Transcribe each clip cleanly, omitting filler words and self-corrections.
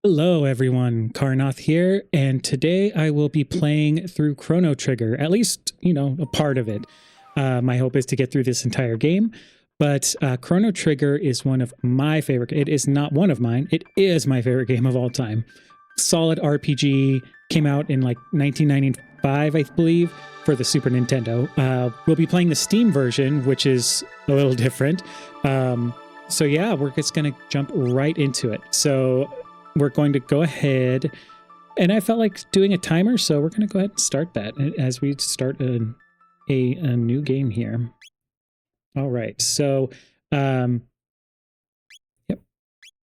Hello everyone, Karnath here, and today I will be playing through Chrono Trigger, at least, a part of it. My hope is to get through this entire game, but Chrono Trigger is one of my favorite, it is not one of mine, it is my favorite game of all time. Solid RPG, came out in like 1995, I believe, for the Super Nintendo. We'll be playing the Steam version, which is a little different. So yeah, we're just going to jump right into it. So we're going to go ahead, and I felt like doing a timer, so we're going to go ahead and start that as we start a new game here. All right, so yep,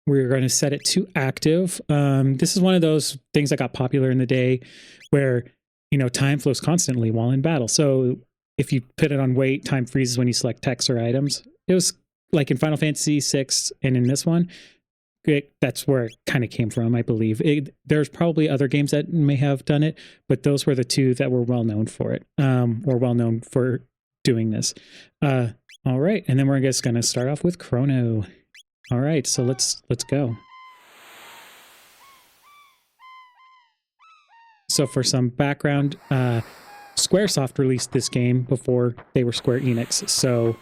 we're going to set it to active. This is one of those things that got popular in the day where, time flows constantly while in battle. So if you put it on wait, time freezes when you select text or items. It was like in Final Fantasy VI and in this one, that's where it kind of came from, I believe. There's probably other games that may have done it, but those were the two that were well known for it, or well known for doing this. All right, and then we're just going to start off with Chrono. All right, so let's go. So for some background, Squaresoft released this game before they were Square Enix. So,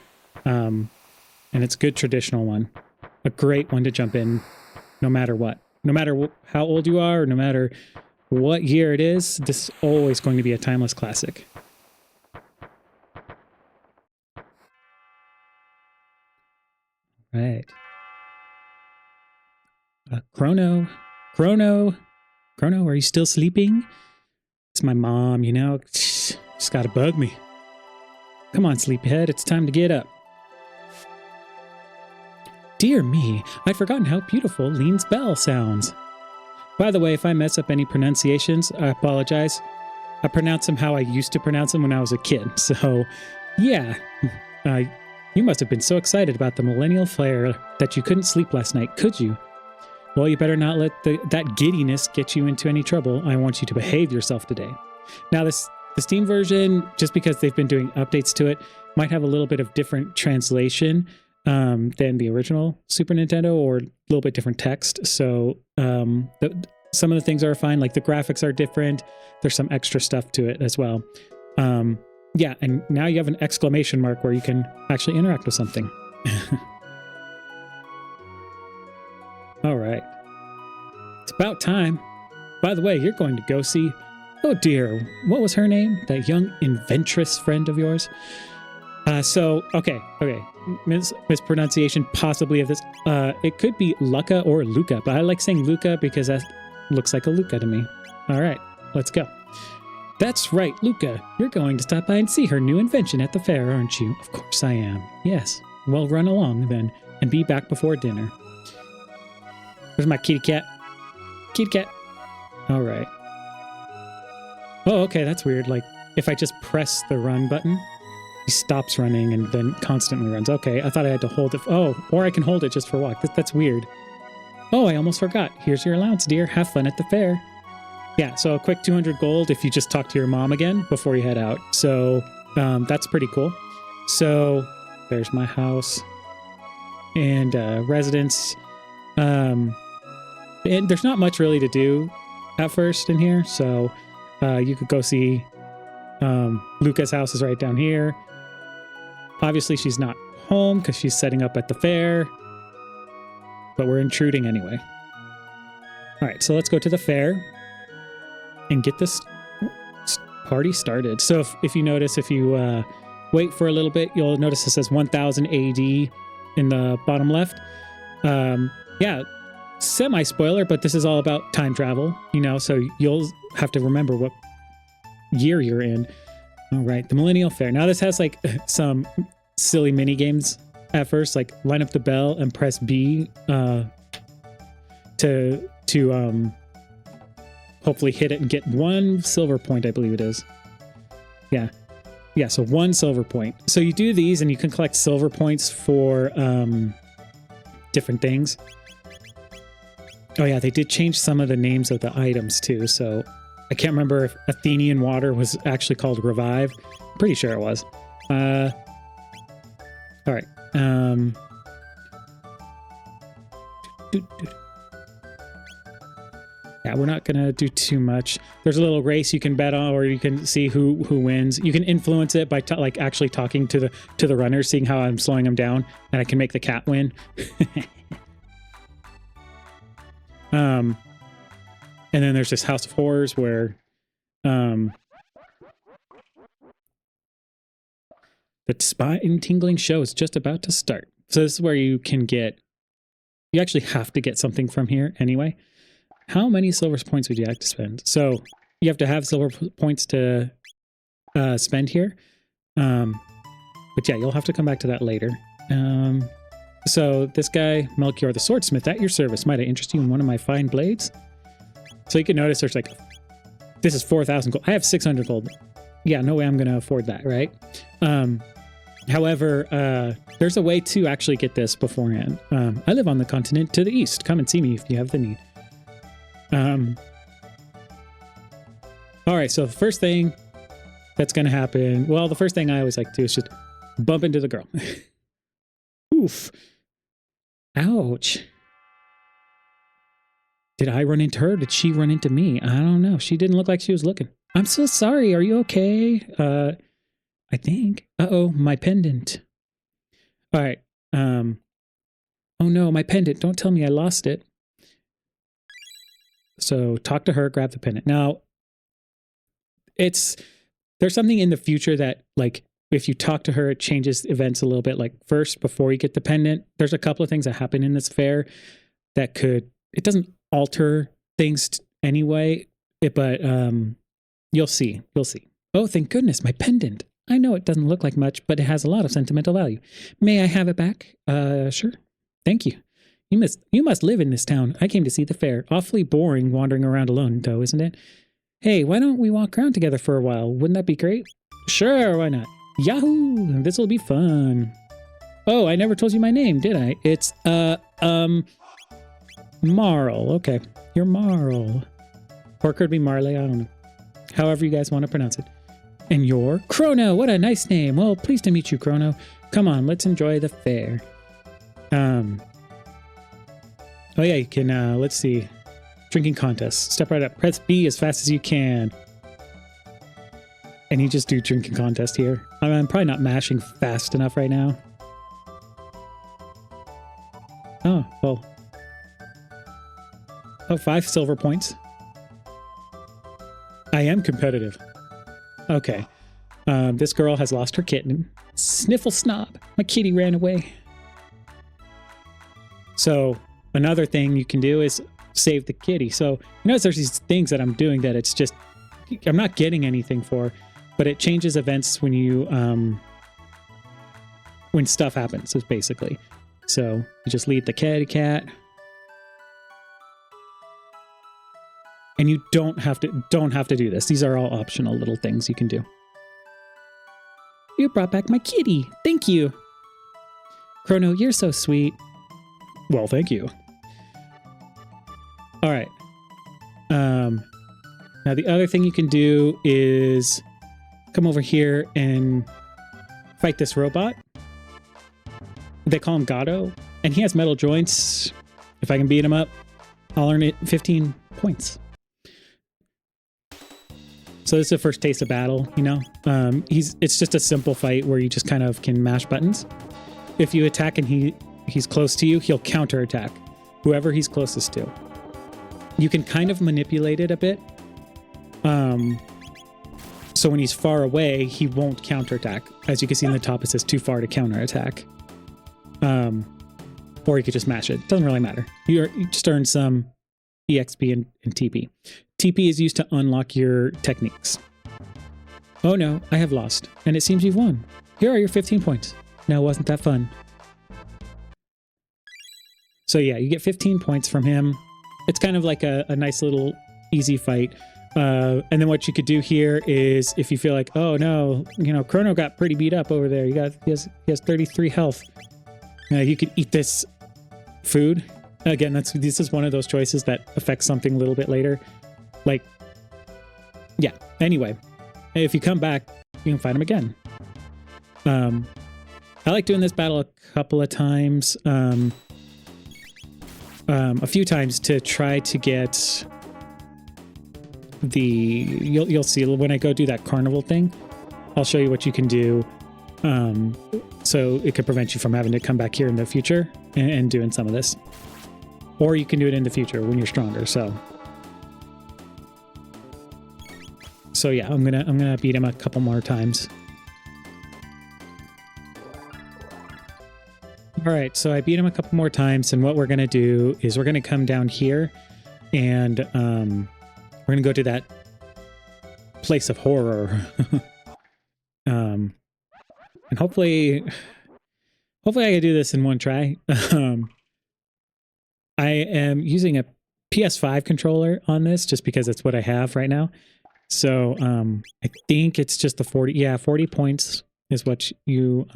and it's a good traditional one. A great one to jump in no matter what. No matter how old you are, or no matter what year it is, this is always going to be a timeless classic. Right. Chrono, are you still sleeping? It's my mom, just gotta bug me. Come on, sleepyhead, it's time to get up. Dear me, I'd forgotten how beautiful Lean's bell sounds. By the way, if I mess up any pronunciations, I apologize. I pronounce them how I used to pronounce them when I was a kid. So, yeah, you must have been so excited about the Millennial Flare that you couldn't sleep last night, could you? Well, you better not let that giddiness get you into any trouble. I want you to behave yourself today. Now, the Steam version, just because they've been doing updates to it, might have a little bit of different translation than the original Super Nintendo, or a little bit different text. So some of the things are fine, like the graphics are different. There's some extra stuff to it as well. Yeah, and now you have an exclamation mark where you can actually interact with something. All right. It's about time. By the way, you're going to go see... Oh dear, what was her name? That young inventress friend of yours? Okay. Mispronunciation possibly of this. It could be Luca or Luca, but I like saying Luca because that looks like a Luca to me. All right, let's go. That's right, Luca. You're going to stop by and see her new invention at the fair, aren't you? Of course I am. Yes. Well, run along then, and be back before dinner. Where's my kitty cat? Kitty cat. All right. Oh, okay, that's weird. Like, if I just press the run button, he stops running and then constantly runs. Okay, I thought I had to hold it. Oh, or I can hold it just for a walk. That's weird. Oh, I almost forgot. Here's your allowance, dear. Have fun at the fair. Yeah, so a quick 200 gold if you just talk to your mom again before you head out. So that's pretty cool. So there's my house and residence. And there's not much really to do at first in here. So you could go see Luca's house is right down here. Obviously, she's not home because she's setting up at the fair, but we're intruding anyway. All right, so let's go to the fair and get this party started. So if you notice, if you wait for a little bit, you'll notice it says 1000 AD in the bottom left. Yeah, semi-spoiler, but this is all about time travel, so you'll have to remember what year you're in. All right, the Millennial Fair. Now this has like some silly mini games at first, like line up the bell and press B to hopefully hit it and get 1 silver point, I believe it is. Yeah, so 1 silver point. So you do these and you can collect silver points for different things. Oh yeah, they did change some of the names of the items too, so I can't remember if Athenian water was actually called Revive. Pretty sure it was. All right. Yeah, we're not gonna do too much. There's a little race you can bet on, or you can see who wins. You can influence it by like actually talking to the runners, seeing how I'm slowing them down, and I can make the cat win. And then there's this House of Horrors where the spine-tingling show is just about to start. So this is where you actually have to get something from here anyway. How many silver points would you have to spend? So you have to have silver points to spend here. But yeah, you'll have to come back to that later. So this guy, Melchior the Swordsmith, at your service. Might I interest you in one of my fine blades? So you can notice there's like, this is 4,000 gold. I have 600 gold. Yeah, no way I'm going to afford that, right? However, there's a way to actually get this beforehand. I live on the continent to the east. Come and see me if you have the need. All right, so the first thing that's going to happen, well, the first thing I always like to do is just bump into the girl. Oof. Ouch. Did I run into her? Did she run into me? I don't know. She didn't look like she was looking. I'm so sorry. Are you okay? I think. Uh-oh, my pendant. All right. Oh no, my pendant. Don't tell me I lost it. So talk to her, grab the pendant. Now, there's something in the future that, like, if you talk to her, it changes events a little bit. Like, first, before you get the pendant, there's a couple of things that happen in this fair that it doesn't alter things anyway, but you'll see. Oh, thank goodness, my pendant. I know it doesn't look like much, but it has a lot of sentimental value. May I have it back? Sure. Thank you. You must live in this town. I came to see the fair. Awfully boring wandering around alone, though, isn't it? Hey, why don't we walk around together for a while? Wouldn't that be great? Sure, why not? Yahoo! This'll be fun. Oh, I never told you my name, did I? It's, Marl. Okay. You're Marl. Or it could be Marley, I don't know. However you guys want to pronounce it. And you're Chrono. What a nice name. Well, pleased to meet you, Chrono. Come on, let's enjoy the fair. Oh yeah, you can, let's see. Drinking contest. Step right up. Press B as fast as you can. And you just do drinking contest here. I'm probably not mashing fast enough right now. Oh, well. Oh, 5 silver points. I am competitive. Okay. This girl has lost her kitten. Sniffle snob. My kitty ran away. So another thing you can do is save the kitty. So you notice there's these things that I'm doing that it's just, I'm not getting anything for, but it changes events when you, when stuff happens, is basically. So you just lead the kitty cat. And you don't have to do this. These are all optional little things you can do. You brought back my kitty. Thank you. Chrono, you're so sweet. Well, thank you. All right. Now the other thing you can do is come over here and fight this robot. They call him Gato, and he has metal joints. If I can beat him up, I'll earn it 15 points. So this is the first taste of battle, you know? It's just a simple fight where you just kind of can mash buttons. If you attack and he's close to you, he'll counterattack whoever he's closest to. You can kind of manipulate it a bit. So when he's far away, he won't counterattack. As you can see in the top, it says too far to counterattack. Or you could just mash it. Doesn't really matter. You just earn some EXP and TP. TP is used to unlock your techniques. Oh no, I have lost. And it seems you've won. Here are your 15 points. Now, wasn't that fun? So yeah, you get 15 points from him. It's kind of like a nice little easy fight. And then what you could do here is if you feel like, oh no, you know, Chrono got pretty beat up over there. He has 33 health. You could eat this food. Again, this is one of those choices that affects something a little bit later. Like, yeah. Anyway, if you come back, you can fight him again. I like doing this battle a couple of times. A few times to try to get you'll see when I go do that carnival thing, I'll show you what you can do. So it could prevent you from having to come back here in the future and doing some of this. Or you can do it in the future when you're stronger. So yeah, I'm gonna beat him a couple more times. All right, so I beat him a couple more times, and what we're gonna do is we're gonna come down here, and we're gonna go to that place of horror. And hopefully I can do this in one try. I am using a PS5 controller on this just because it's what I have right now. So I think it's just the 40. Yeah, 40 points is what you.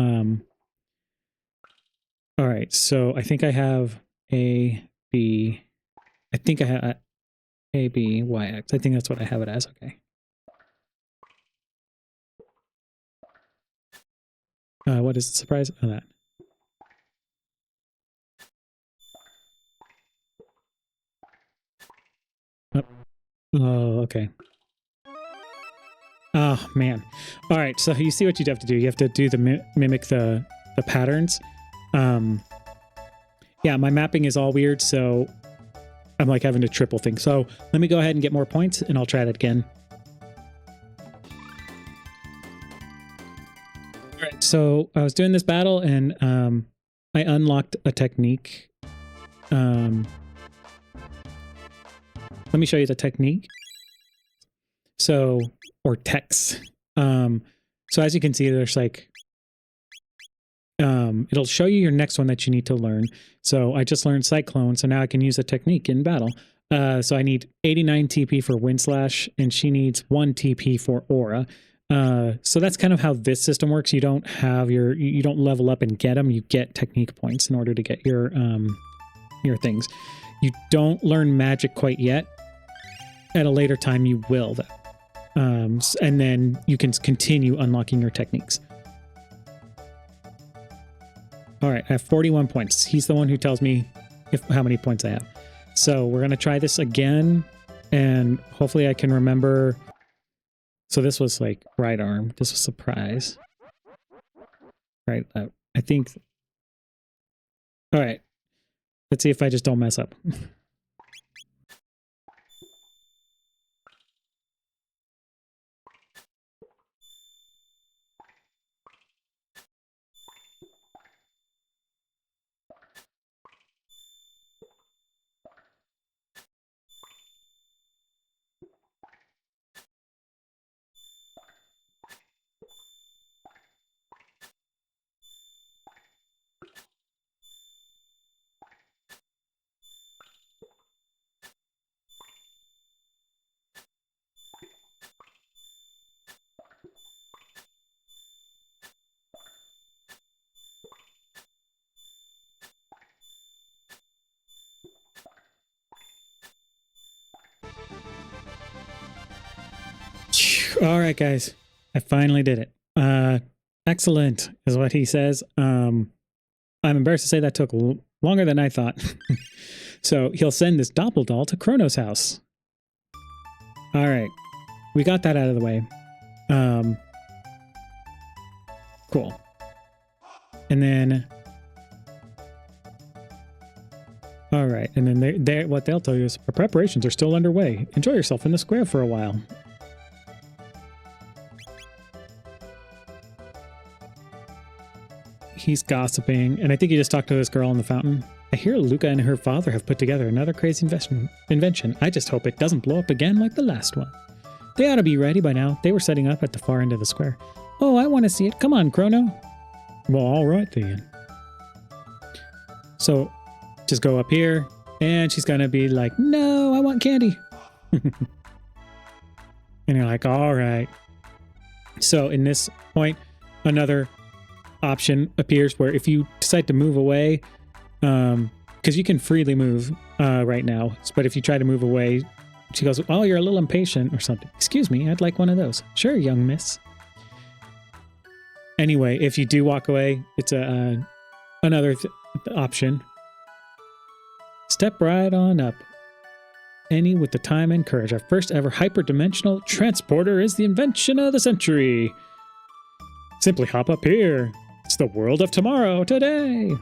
All right, so I think I have A, B. I think I have A, B, Y, X. I think that's what I have it as. Okay. What is the surprise? Oh, that. Oh, okay. Oh, man. All right, so you see what you'd have to do. You have to do the mimic the patterns. Yeah, my mapping is all weird, so I'm like having to triple things. So let me go ahead and get more points, and I'll try that again. All right, so I was doing this battle, and I unlocked a technique. Let me show you the technique. So, or text. So as you can see, there's like, it'll show you your next one that you need to learn. So I just learned Cyclone, so now I can use a technique in battle. So I need 89 TP for Wind Slash, and she needs 1 TP for Aura. So that's kind of how this system works. You don't have you don't level up and get them. You get technique points in order to get your things. You don't learn magic quite yet. At a later time, you will, though. And then you can continue unlocking your techniques. All right, I have 41 points. He's the one who tells me how many points I have. So we're going to try this again, and hopefully I can remember. So this was like right arm. This was surprise. Right, I think. All right, let's see if I just don't mess up. All right, guys, I finally did it. Excellent is what he says. I'm embarrassed to say that took longer than I thought. So he'll send this Doppeldoll to Chrono's house. All right, we got that out of the way. Cool. And then, all right, and then what they'll tell you is our preparations are still underway. Enjoy yourself in the square for a while. He's gossiping, and I think he just talked to this girl in the fountain. I hear Luca and her father have put together another crazy invention. I just hope it doesn't blow up again like the last one. They ought to be ready by now. They were setting up at the far end of the square. Oh, I want to see it. Come on, Chrono. Well, all right then. So, just go up here, and she's going to be like, no, I want candy. And you're like, all right. So, in this point, another option appears where if you decide to move away, because you can freely move right now, but if you try to move away, she goes, oh, you're a little impatient or something. Excuse me, I'd like one of those. Sure, young miss. Anyway, if you do walk away, it's another option. Step right on up. any with the time and courage. Our first ever hyperdimensional transporter is the invention of the century. Simply hop up here. It's the world of tomorrow, today.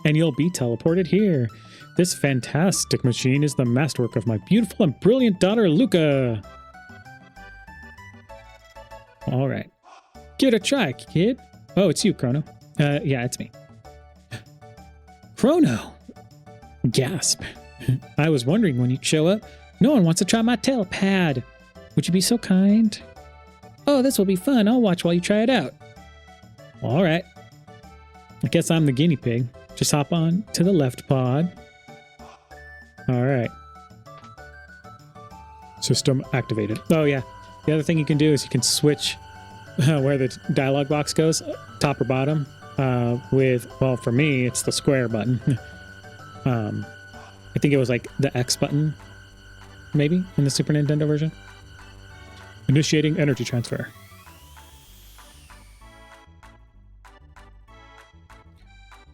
And you'll be teleported here. This fantastic machine is the masterwork of my beautiful and brilliant daughter, Luca. All right. Give it a try, kid. Oh, it's you, Chrono. Yeah, it's me. Chrono! Gasp. I was wondering when you'd show up. No one wants to try my telepad. Would you be so kind? Oh, this will be fun. I'll watch while you try it out. All right. I guess I'm the guinea pig. Just hop on to the left pod. All right. System activated. Oh, yeah. The other thing you can do is you can switch where the dialog box goes, top or bottom, with, well, for me, it's the square button. I think it was like the X button, maybe, in the Super Nintendo version. Initiating energy transfer.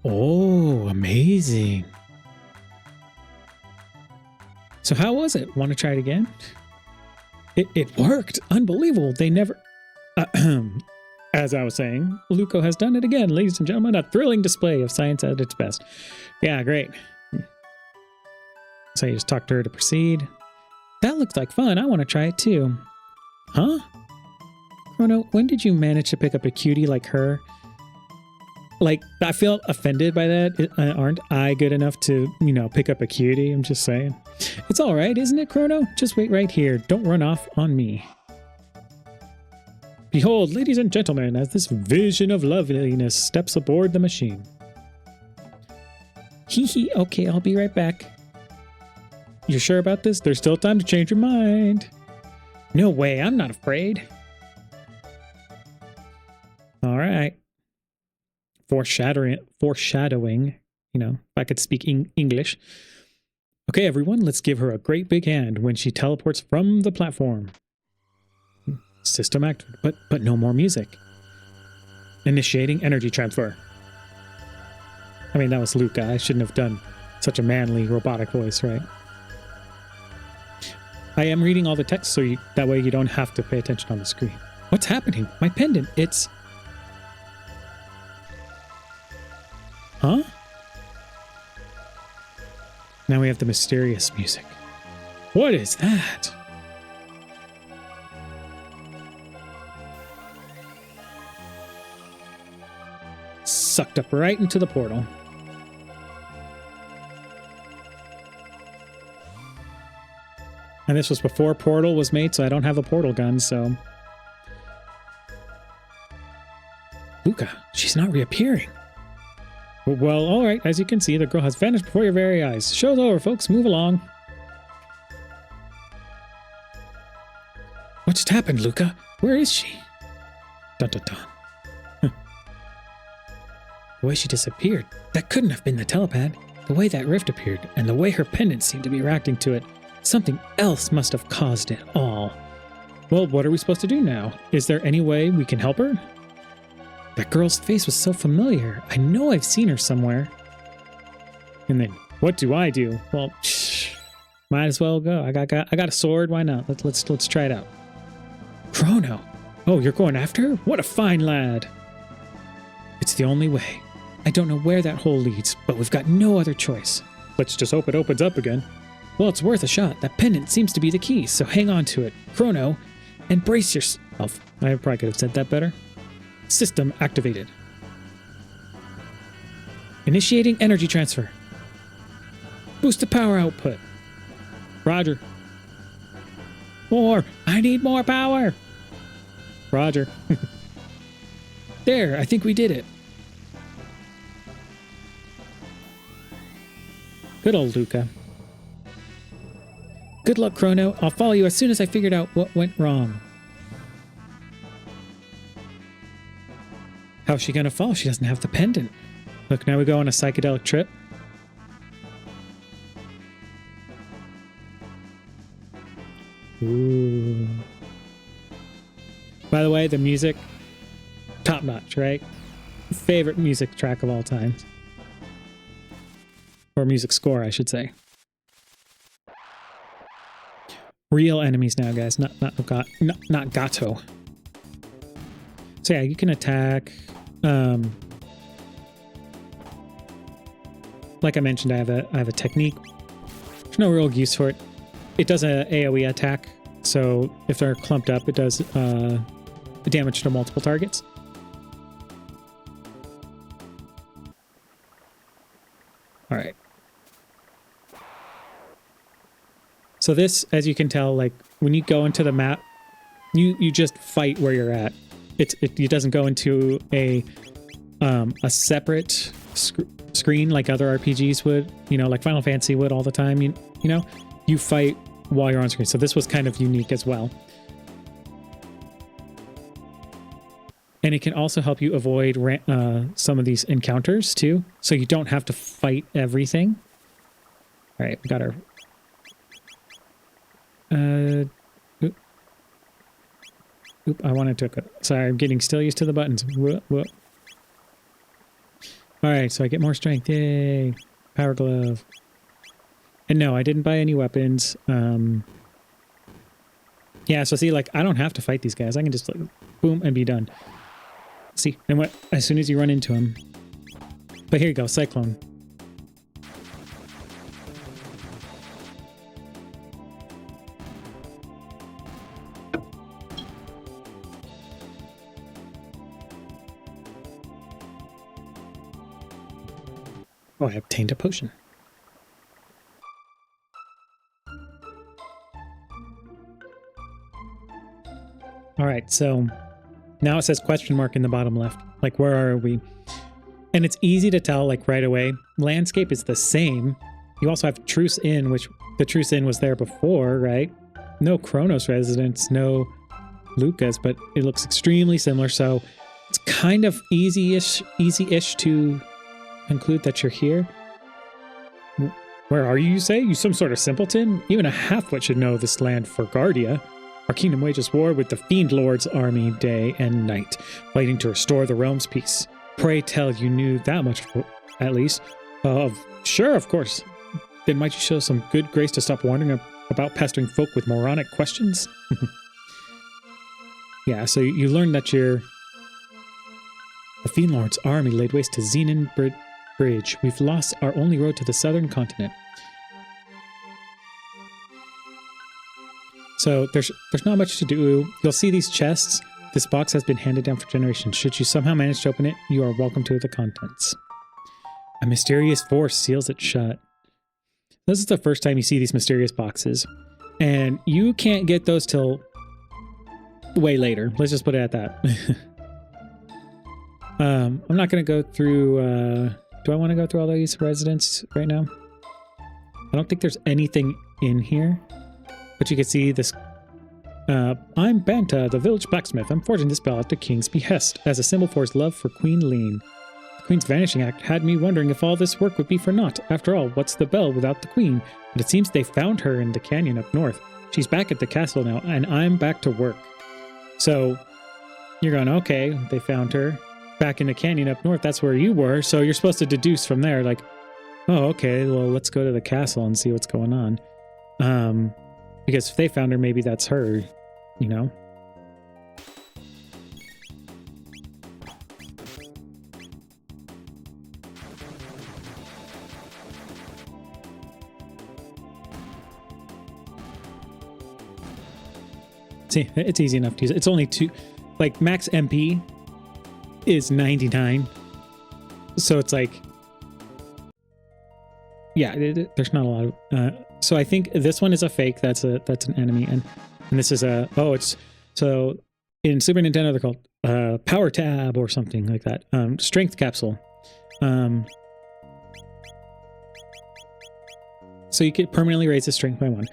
Oh, amazing. So how was it? Want to try it again? It worked. Unbelievable. They never... As I was saying, Luco has done it again, ladies and gentlemen. A thrilling display of science at its best. Yeah, great. So you just talk to her to proceed. That looks like fun. I want to try it too. Huh? Chrono, when did you manage to pick up a cutie like her? Like, I feel offended by that. Aren't I good enough to, pick up a cutie? I'm just saying. It's all right, isn't it, Chrono? Just wait right here. Don't run off on me. Behold, ladies and gentlemen, as this vision of loveliness steps aboard the machine. Hee hee, okay, I'll be right back. You're sure about this? There's still time to change your mind. No way, I'm not afraid. All right. Foreshadowing, if I could speak English. Okay, everyone, let's give her a great big hand when she teleports from the platform. System activated, but no more music. Initiating energy transfer. I mean, that was Luca. I shouldn't have done such a manly robotic voice, right? I am reading all the text so that way you don't have to pay attention on the screen. What's happening? My pendant, it's... Huh? Now we have the mysterious music. What is that? Sucked up right into the portal. And this was before Portal was made, so I don't have a portal gun, so... Luca, she's not reappearing. Well, all right. As you can see, the girl has vanished before your very eyes. Show's over, folks. Move along. What just happened, Luca? Where is she? Dun dun dun. The way she disappeared, that couldn't have been the telepad. The way that rift appeared, and the way her pendant seemed to be reacting to it, something else must have caused it all. Well, what are we supposed to do now? Is there any way we can help her? That girl's face was so familiar. I know I've seen her somewhere. And then, what do I do? Well, might as well go. I got a sword. Why not? Let's try it out. Chrono. Oh, you're going after her? What a fine lad. It's the only way. I don't know where that hole leads, but we've got no other choice. Let's just hope it opens up again. Well, it's worth a shot. That pendant seems to be the key, so hang on to it. Chrono, and brace yourself. I probably could have said that better. System activated. Initiating energy transfer. Boost the power output. Roger. More. I need more power. Roger. There, I think we did it. Good old Luca. Good luck, Chrono. I'll follow you as soon as I figured out what went wrong. How's she gonna fall? She doesn't have the pendant. Look, now we go on a psychedelic trip. Ooh. By the way, the music, top notch, right? Favorite music track of all time. Or music score, I should say. Real enemies now, guys. Not Gato. So yeah, you can attack. Like I mentioned, I have a technique. There's no real use for it. It does a AoE attack, so if they're clumped up, it does damage to multiple targets. All right. So this, as you can tell, like when you go into the map, you just fight where you're at. It doesn't go into a separate screen like other RPGs would, you know, like Final Fantasy would all the time. You know, you fight while you're on screen. So this was kind of unique as well. And it can also help you avoid some of these encounters too. So you don't have to fight everything. All right, we got our... Oop, I wanted to... Sorry, I'm getting still used to the buttons. Whoop, whoop. All right, so I get more strength. Yay. Power glove. And no, I didn't buy any weapons. Yeah, so see, like, I don't have to fight these guys. I can just, like, boom, and be done. See, and what? As soon as you run into them. But here you go, Cyclone. Oh, I obtained a potion. All right, so now it says question mark in the bottom left. Like, where are we? And it's easy to tell, like, right away. Landscape is the same. You also have Truce Inn, which the Truce Inn was there before, right? No Kronos residence, no Lucas, but it looks extremely similar. So it's kind of easy-ish to conclude that you're here. Where are you, you say? You some sort of simpleton? Even a half-wit should know this land for Guardia. Our kingdom wages war with the Fiend Lord's army day and night, fighting to restore the realm's peace. Pray tell you knew that much, at least. Sure, of course. Then might you show some good grace to stop wondering about pestering folk with moronic questions? Yeah, so you learned that the Fiend Lord's army laid waste to Xenon Bridge. We've lost our only road to the southern continent. So there's not much to do. You'll see these chests. This box has been handed down for generations. Should you somehow manage to open it, you are welcome to the contents. A mysterious force seals it shut. This is the first time you see these mysterious boxes. And you can't get those till way later. Let's just put it at that. I'm not going to go through... do I want to go through all these residents right now? I don't think there's anything in here. But you can see this. I'm Banta, the village blacksmith. I'm forging this bell at the king's behest as a symbol for his love for Queen Lean. The queen's vanishing act had me wondering if all this work would be for naught. After all, what's the bell without the queen? But it seems they found her in the canyon up north. She's back at the castle now, and I'm back to work. So you're going, okay, they found her back in the canyon up north. That's where you were. So you're supposed to deduce from there, like, oh, okay, well, let's go to the castle and see what's going on. Because if they found her, maybe that's her, you know? See, it's easy enough to use. It's only like max MP is 99. So it's like, yeah, there's not a lot of, so I think this one is a fake. That's an enemy. And this is so in Super Nintendo, they're called, Power Tab or something like that. Strength Capsule. So you can permanently raise the strength by 1.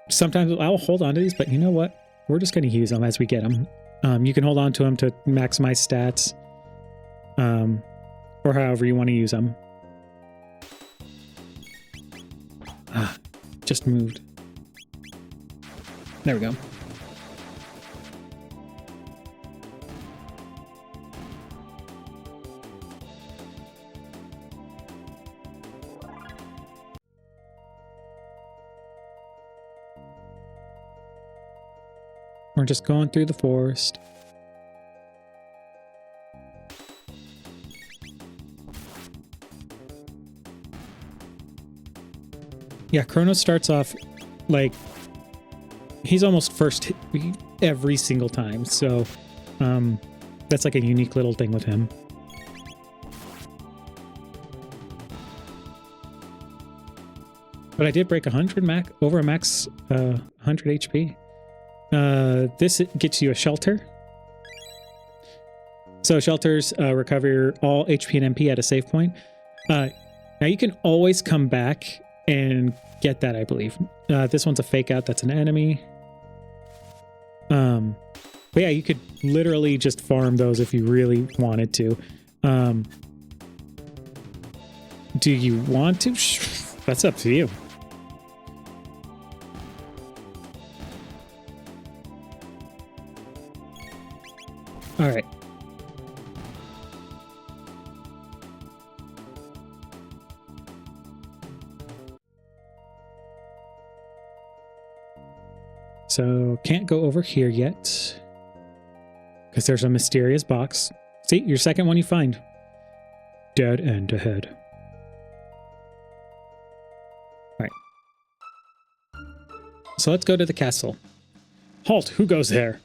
Sometimes I'll hold on to these, but you know what? We're just going to use them as we get them. You can hold on to them to maximize stats, or however you want to use them. Just moved. There we go. We're just going through the forest. Yeah, Chrono starts off like he's almost first every single time. So that's like a unique little thing with him. But I did break 100 over a max 100 HP. This gets you a shelter. So shelters recover all HP and MP at a save point. Now you can always come back and get that, I believe. This one's a fake out. That's an enemy. But yeah, you could literally just farm those if you really wanted to. Do you want to? That's up to you. All right. So can't go over here yet because there's a mysterious box. See, your second one you find. Dead end ahead. All right. So let's go to the castle. Halt! Who goes there?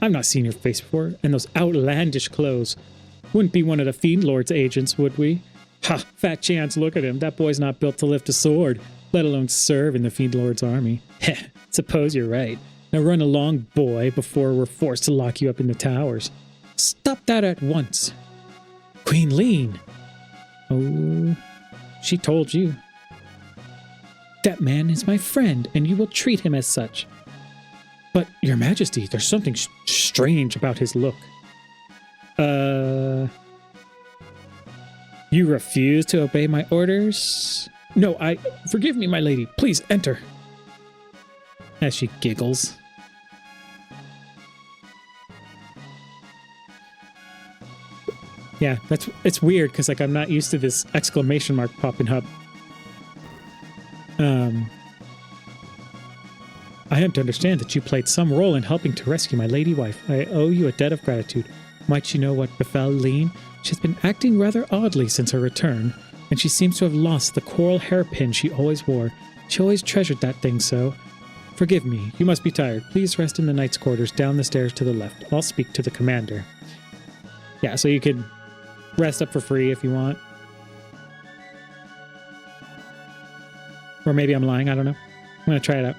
I've not seen your face before, and those outlandish clothes. Wouldn't be one of the Fiend Lord's agents, would we? Ha! Fat chance, look at him. That boy's not built to lift a sword, let alone serve in the Fiend Lord's army. Heh, suppose you're right. Now run along, boy, before we're forced to lock you up in the towers. Stop that at once. Queen Lean! Oh, she told you. That man is my friend, and you will treat him as such. But, Your Majesty, there's something strange about his look. You refuse to obey my orders? No, forgive me, my lady. Please, enter. As she giggles. Yeah, it's weird, because, like, I'm not used to this exclamation mark popping up. I am to understand that you played some role in helping to rescue my lady wife. I owe you a debt of gratitude. Might you know what befell Lean? She's been acting rather oddly since her return, and she seems to have lost the coral hairpin she always wore. She always treasured that thing so. Forgive me, you must be tired. Please rest in the knight's quarters down the stairs to the left. I'll speak to the commander. Yeah, so you could rest up for free if you want. Or maybe I'm lying, I don't know. I'm going to try it out.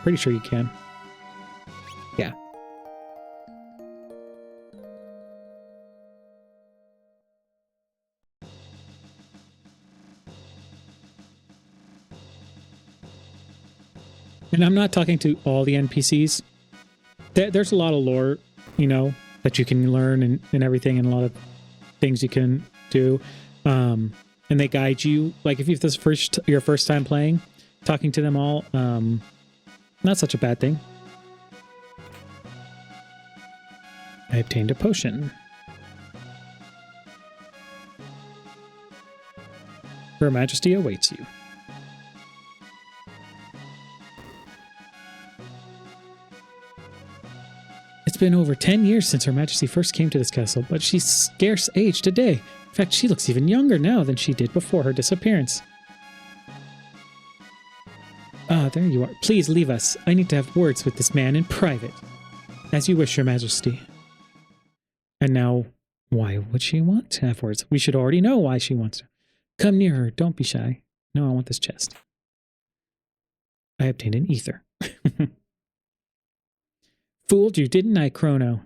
Pretty sure you can. Yeah. And I'm not talking to all the NPCs. There's a lot of lore, you know, that you can learn and everything, and a lot of things you can do. And they guide you. Like if this is your first time playing, talking to them all, not such a bad thing. I obtained a potion. Her Majesty awaits you. It's been over 10 years since Her Majesty first came to this castle, but she's scarce aged a day. In fact, she looks even younger now than she did before her disappearance. Ah, there you are. Please leave us. I need to have words with this man in private. As you wish, Your Majesty. And now, why would she want to have words? We should already know why she wants to. Come near her. Don't be shy. No, I want this chest. I obtained an ether. Fooled you, didn't I, Chrono?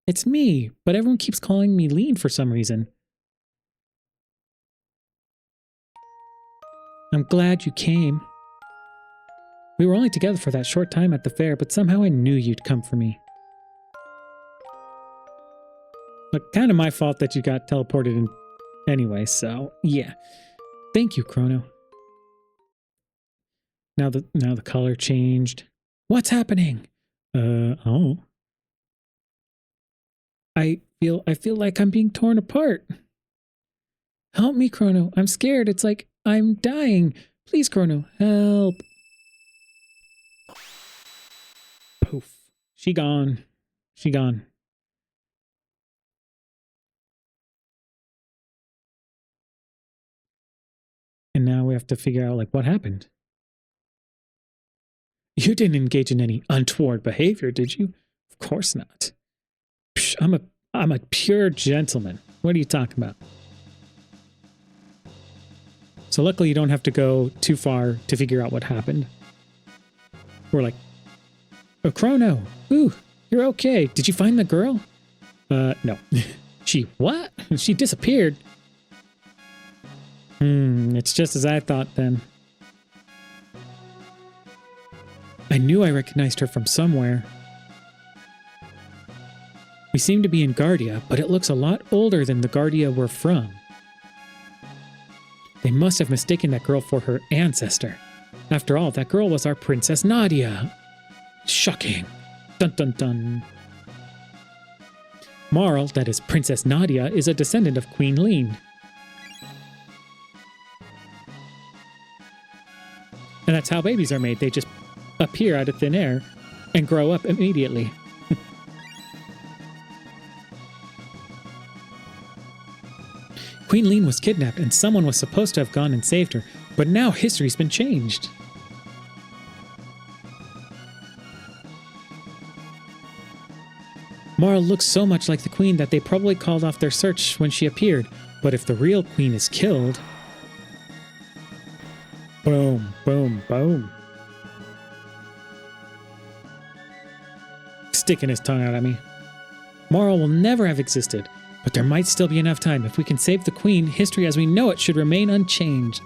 It's me, but everyone keeps calling me Lean for some reason. I'm glad you came. We were only together for that short time at the fair, but somehow I knew you'd come for me. But kind of my fault that you got teleported in anyway, so yeah. Thank you, Chrono. Now the color changed. What's happening? Oh. I feel like I'm being torn apart. Help me, Chrono. I'm scared. It's like I'm dying. Please, Chrono, help. She gone. She gone. And now we have to figure out, like, what happened. You didn't engage in any untoward behavior, did you? Of course not. Psh, I'm a pure gentleman. What are you talking about? So luckily you don't have to go too far to figure out what happened. We're like, oh, Chrono. Ooh, you're okay. Did you find the girl? No. She what? She disappeared. It's just as I thought then. I knew I recognized her from somewhere. We seem to be in Guardia, but it looks a lot older than the Guardia we're from. They must have mistaken that girl for her ancestor. After all, that girl was our Princess Nadia. Shocking. Dun dun dun. Marl, that is Princess Nadia, is a descendant of Queen Lean. And that's how babies are made. They just appear out of thin air and grow up immediately. Queen Lean was kidnapped and someone was supposed to have gone and saved her, but now history's been changed. Marl looks so much like the queen that they probably called off their search when she appeared, but if the real queen is killed... Boom, boom, boom. Sticking his tongue out at me. Marl will never have existed, but there might still be enough time. If we can save the queen, history as we know it should remain unchanged.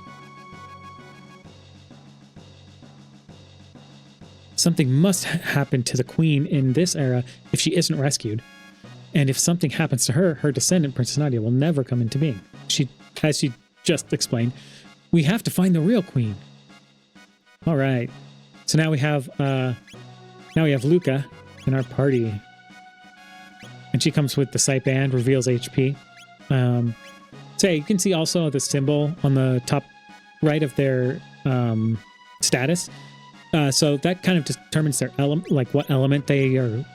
Something must happen to the queen in this era if she isn't rescued. And if something happens to her, her descendant, Princess Nadia, will never come into being. As she just explained, we have to find the real queen. All right. So now we have Luca in our party. And she comes with the sight band, reveals HP. So yeah, you can see also the symbol on the top right of their status. So that kind of determines their element, like what element they are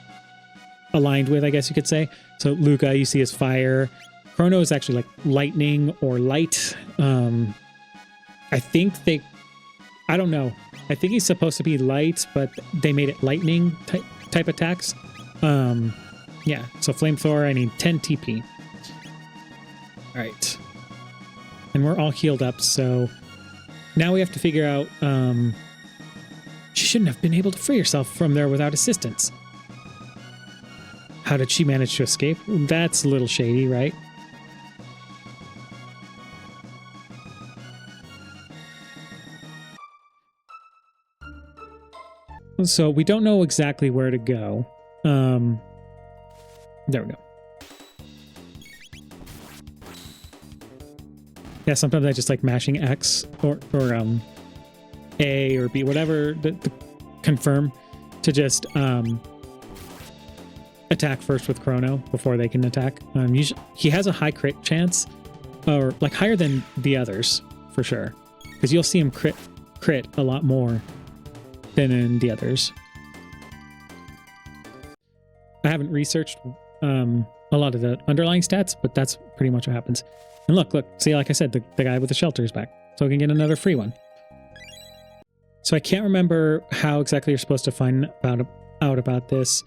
aligned with, I guess you could say. So Luca, you see, is fire. Chrono is actually like lightning or light. I don't know. I think he's supposed to be light, but they made it lightning type attacks. Yeah, so Flamethrower, I need 10 TP. All right. And we're all healed up, so now we have to figure out... she shouldn't have been able to free herself from there without assistance. How did she manage to escape? That's a little shady, right? So we don't know exactly where to go. There we go. Yeah, sometimes I just like mashing X or A or B, whatever, the confirm to just attack first with Chrono before they can attack. Usually, he has a high crit chance, or like higher than the others for sure, because you'll see him crit a lot more than in the others. I haven't researched a lot of the underlying stats, but that's pretty much what happens. And look, see, like I said, the guy with the shelter is back, so we can get another free one. So I can't remember how exactly you're supposed to find out about this.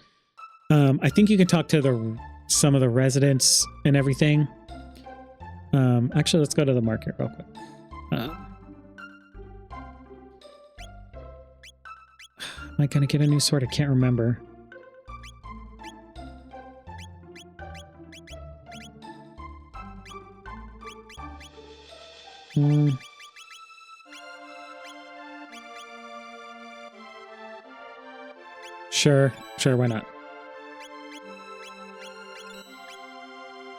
I think you can talk to some of the residents and everything. Actually, let's go to the market real quick. Am I going to get a new sword? I can't remember. Sure, why not?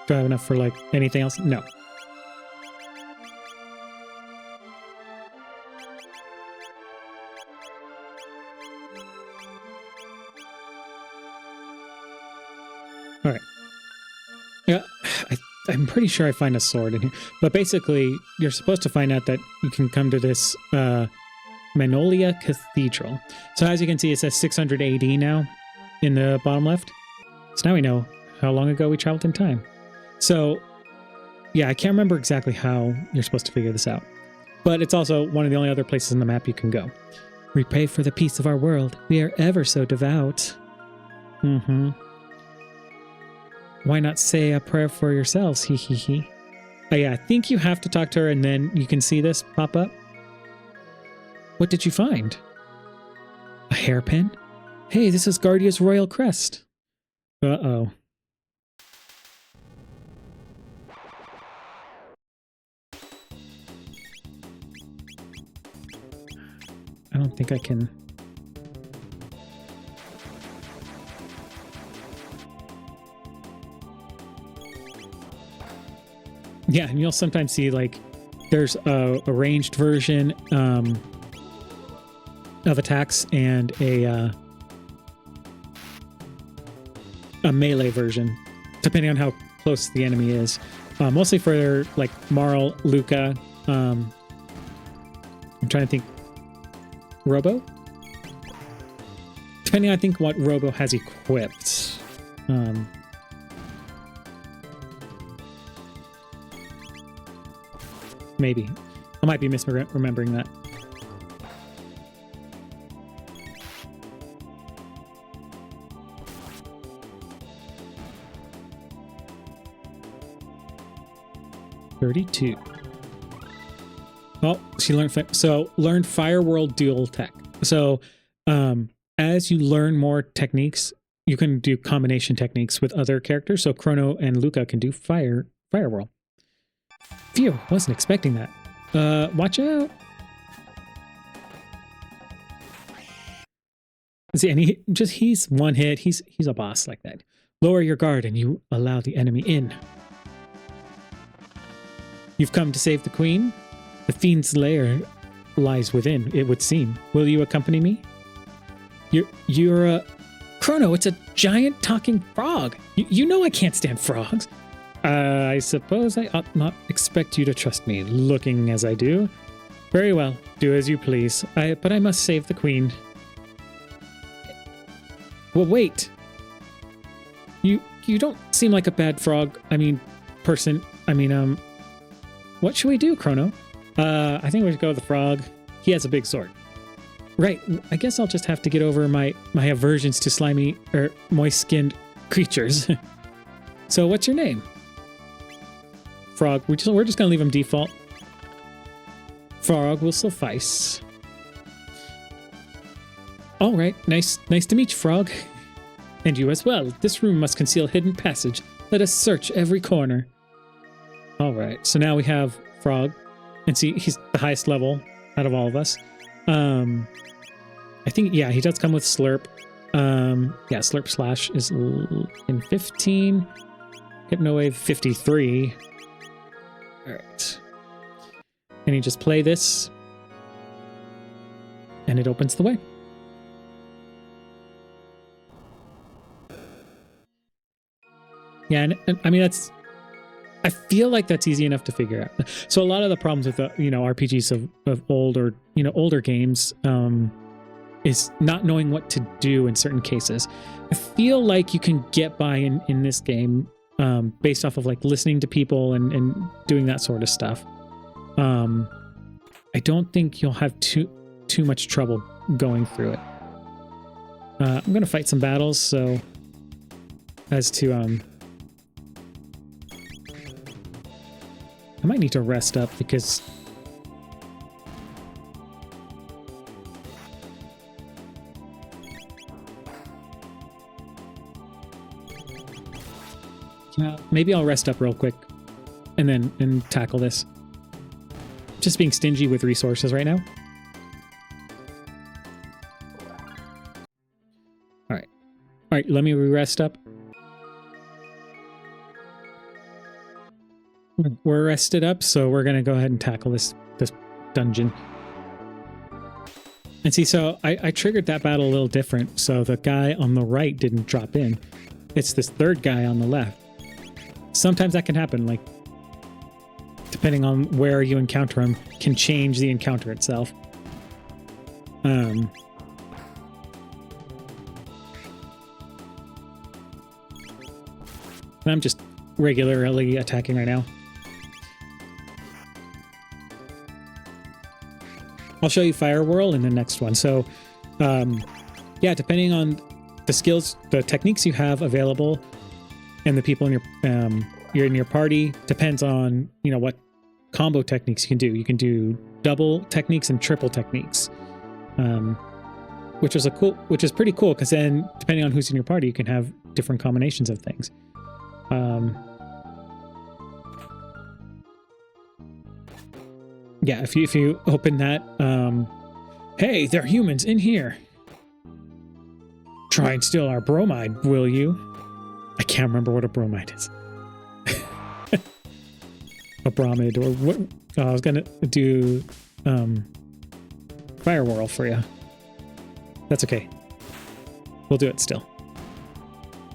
Do I have enough for, like, anything else? No. Alright. Yeah, I'm pretty sure I find a sword in here. But basically, you're supposed to find out that you can come to this Manolia Cathedral. So as you can see, it says 600 AD now. in the bottom left. So now we know how long ago we traveled in time. So, yeah, I can't remember exactly how you're supposed to figure this out. But it's also one of the only other places on the map you can go. We pray for the peace of our world. We are ever so devout. Mm-hmm. Why not say a prayer for yourselves? Hee hee hee. Oh yeah, I think you have to talk to her and then you can see this pop up. What did you find? A hairpin? Hey, this is Guardia's royal crest. Uh-oh. I don't think I can... Yeah, and you'll sometimes see, like, there's a ranged version of attacks and a melee version, depending on how close the enemy is. Mostly for, like, Marl, Luca, I'm trying to think, Robo? Depending, I think, what Robo has equipped. Maybe. I might be misremembering that. $32. Oh, she learned... So, learned Fire World Dual Tech. So, as you learn more techniques, you can do combination techniques with other characters. So, Chrono and Luca can do Fire World. Phew, wasn't expecting that. Watch out. See, and he's one hit. He's a boss like that. Lower your guard and you allow the enemy in. You've come to save the queen? The fiend's lair lies within, it would seem. Will you accompany me? You're a... Chrono, it's a giant talking frog. You know I can't stand frogs. I suppose I ought not expect you to trust me, looking as I do. Very well, do as you please. But I must save the queen. Well, wait. You don't seem like a bad frog. I mean, person. I mean, what should we do, Chrono? I think we should go with the frog. He has a big sword. Right, I guess I'll just have to get over my aversions to slimy or moist-skinned creatures. So, what's your name? Frog. We're just gonna leave him default. Frog will suffice. All right, nice to meet you, Frog. And you as well. This room must conceal hidden passage. Let us search every corner. All right, so now we have Frog, and see he's the highest level out of all of us. I think he does come with Slurp. Yeah, Slurp Slash is in 15. Hypnowave 53. All right. And you just play this, and it opens the way. Yeah, and I mean I feel like that's easy enough to figure out. So a lot of the problems with the RPGs of older games is not knowing what to do in certain cases. I feel like you can get by in this game based off of like listening to people and doing that sort of stuff. I don't think you'll have too much trouble going through it. I'm gonna fight some battles, so as to I might need to rest up because maybe I'll rest up real quick and tackle this. Just being stingy with resources right now. All right, let me rest up. We're rested up, so we're gonna go ahead and tackle this dungeon. And see, so I triggered that battle a little different, so the guy on the right didn't drop in. It's this third guy on the left. Sometimes that can happen, like, depending on where you encounter him, can change the encounter itself. And I'm just regularly attacking right now. I'll show you Fire Whirl in the next one. So, yeah, depending on the skills, the techniques you have available, and the people in your party, depends on, you know, what combo techniques you can do. You can do double techniques and triple techniques, which is pretty cool, because then depending on who's in your party, you can have different combinations of things. Yeah, if you open that, hey, there are humans in here. Try and steal our bromide, will you? I can't remember what a bromide is. A bromide, or what? I was gonna do Fire Whirl for you. That's okay. We'll do it still,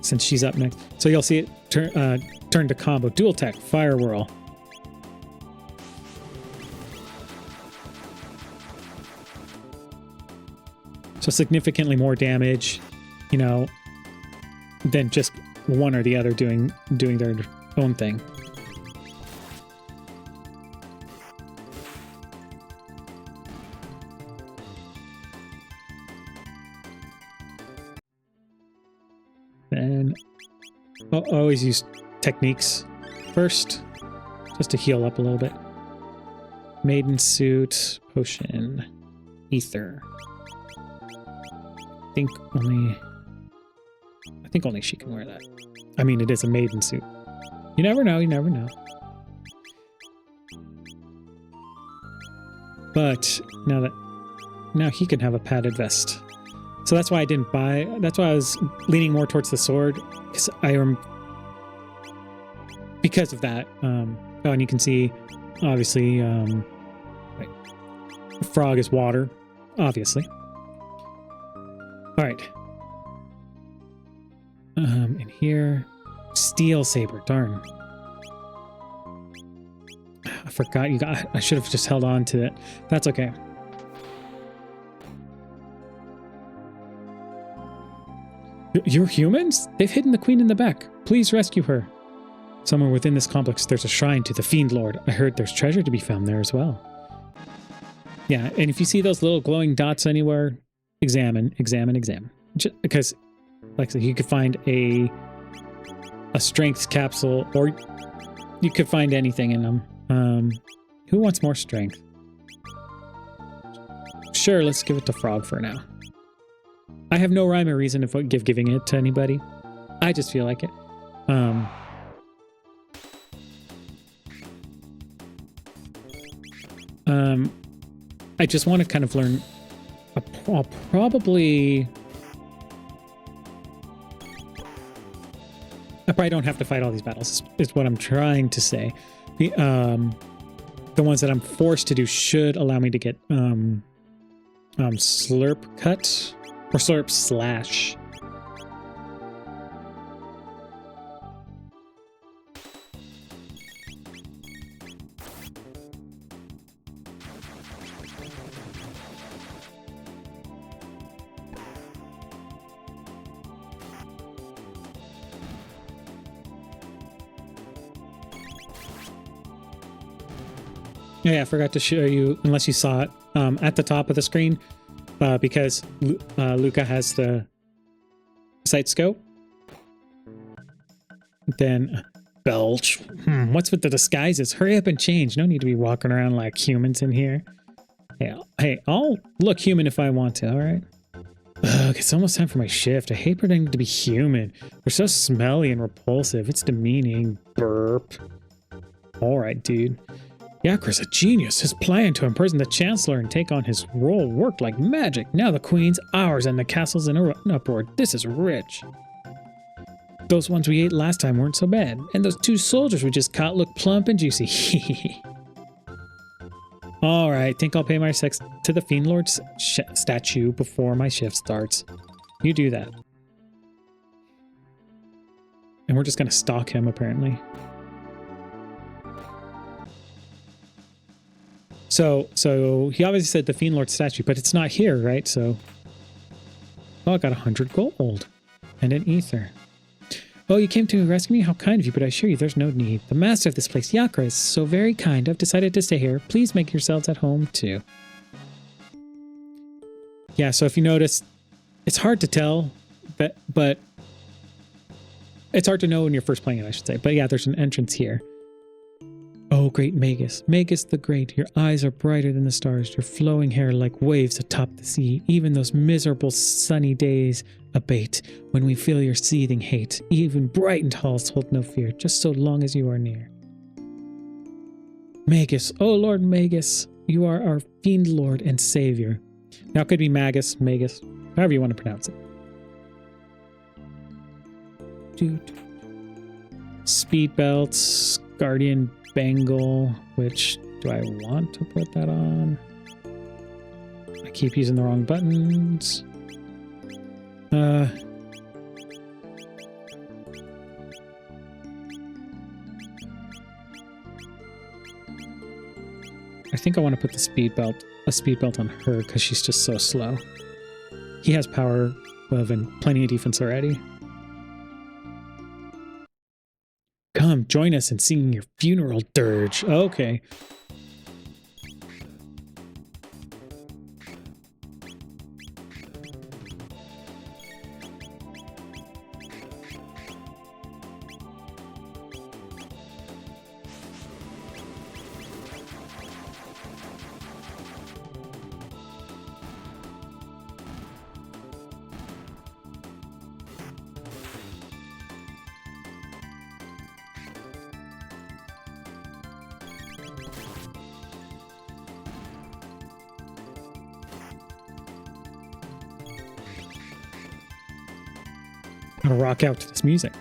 since she's up next. So you'll see it turn to combo. Dual tech, Fire Whirl. So significantly more damage, you know, than just one or the other doing their own thing. Then I'll always use techniques first, just to heal up a little bit. Maiden suit, potion, ether. I think only she can wear that. I mean, it is a maiden suit. You never know, you never know. But now he can have a padded vest. So that's why I didn't buy. That's why I was leaning more towards the sword, because of that. Oh, and you can see, obviously, frog is water, obviously. All right. In here, steel saber. Darn. I forgot you got. I should have just held on to it. That's okay. You're humans? They've hidden the queen in the back. Please rescue her. Somewhere within this complex, there's a shrine to the Fiend Lord. I heard there's treasure to be found there as well. Yeah, and if you see those little glowing dots anywhere, examine. Just because, like I said, you could find a strength capsule, or you could find anything in them. Who wants more strength? Sure, let's give it to Frog for now. I have no rhyme or reason of giving it to anybody. I just feel like it. I just want to kind of learn. I'll probably don't have to fight all these battles, is what I'm trying to say. The ones that I'm forced to do should allow me to get slurp cut or slurp slash. Yeah, I forgot to show you, unless you saw it, at the top of the screen, because Luca has the sight scope. Then belch. What's with the disguises? Hurry up and change. No need to be walking around like humans in here. Hey, I'll look human if I want to, all right? Ugh, it's almost time for my shift. I hate pretending to be human. We're so smelly and repulsive. It's demeaning. Burp. All right, dude. Yakra's a genius. His plan to imprison the Chancellor and take on his role worked like magic. Now the Queen's ours and the castle's in an uproar. This is rich. Those ones we ate last time weren't so bad. And those 2 soldiers we just caught look plump and juicy. Alright, think I'll pay my respects to the Fiend Lord's statue before my shift starts. You do that. And we're just gonna stalk him, apparently. So he obviously said the Fiend Lord statue, but it's not here, right? So, oh, I got 100 gold and an ether. Oh, you came to rescue me? How kind of you, but I assure you there's no need. The master of this place, Yakra, is so very kind. I've decided to stay here. Please make yourselves at home, too. Yeah, so if you notice, it's hard to tell, but it's hard to know when you're first playing it, I should say. But yeah, there's an entrance here. Oh, great Magus. Magus the Great, your eyes are brighter than the stars, your flowing hair like waves atop the sea. Even those miserable sunny days abate when we feel your seething hate. Even brightened halls hold no fear, just so long as you are near. Magus, oh Lord Magus, you are our fiend lord and savior. Now it could be Magus, Magus, however you want to pronounce it. Speed belts, guardian bangle, which do I want to put that on? I keep using the wrong buttons. I think I want to put a speed belt on her because she's just so slow. He has power of and plenty of defense already. Come, join us in singing your funeral dirge. Okay. I'm gonna rock out to this music.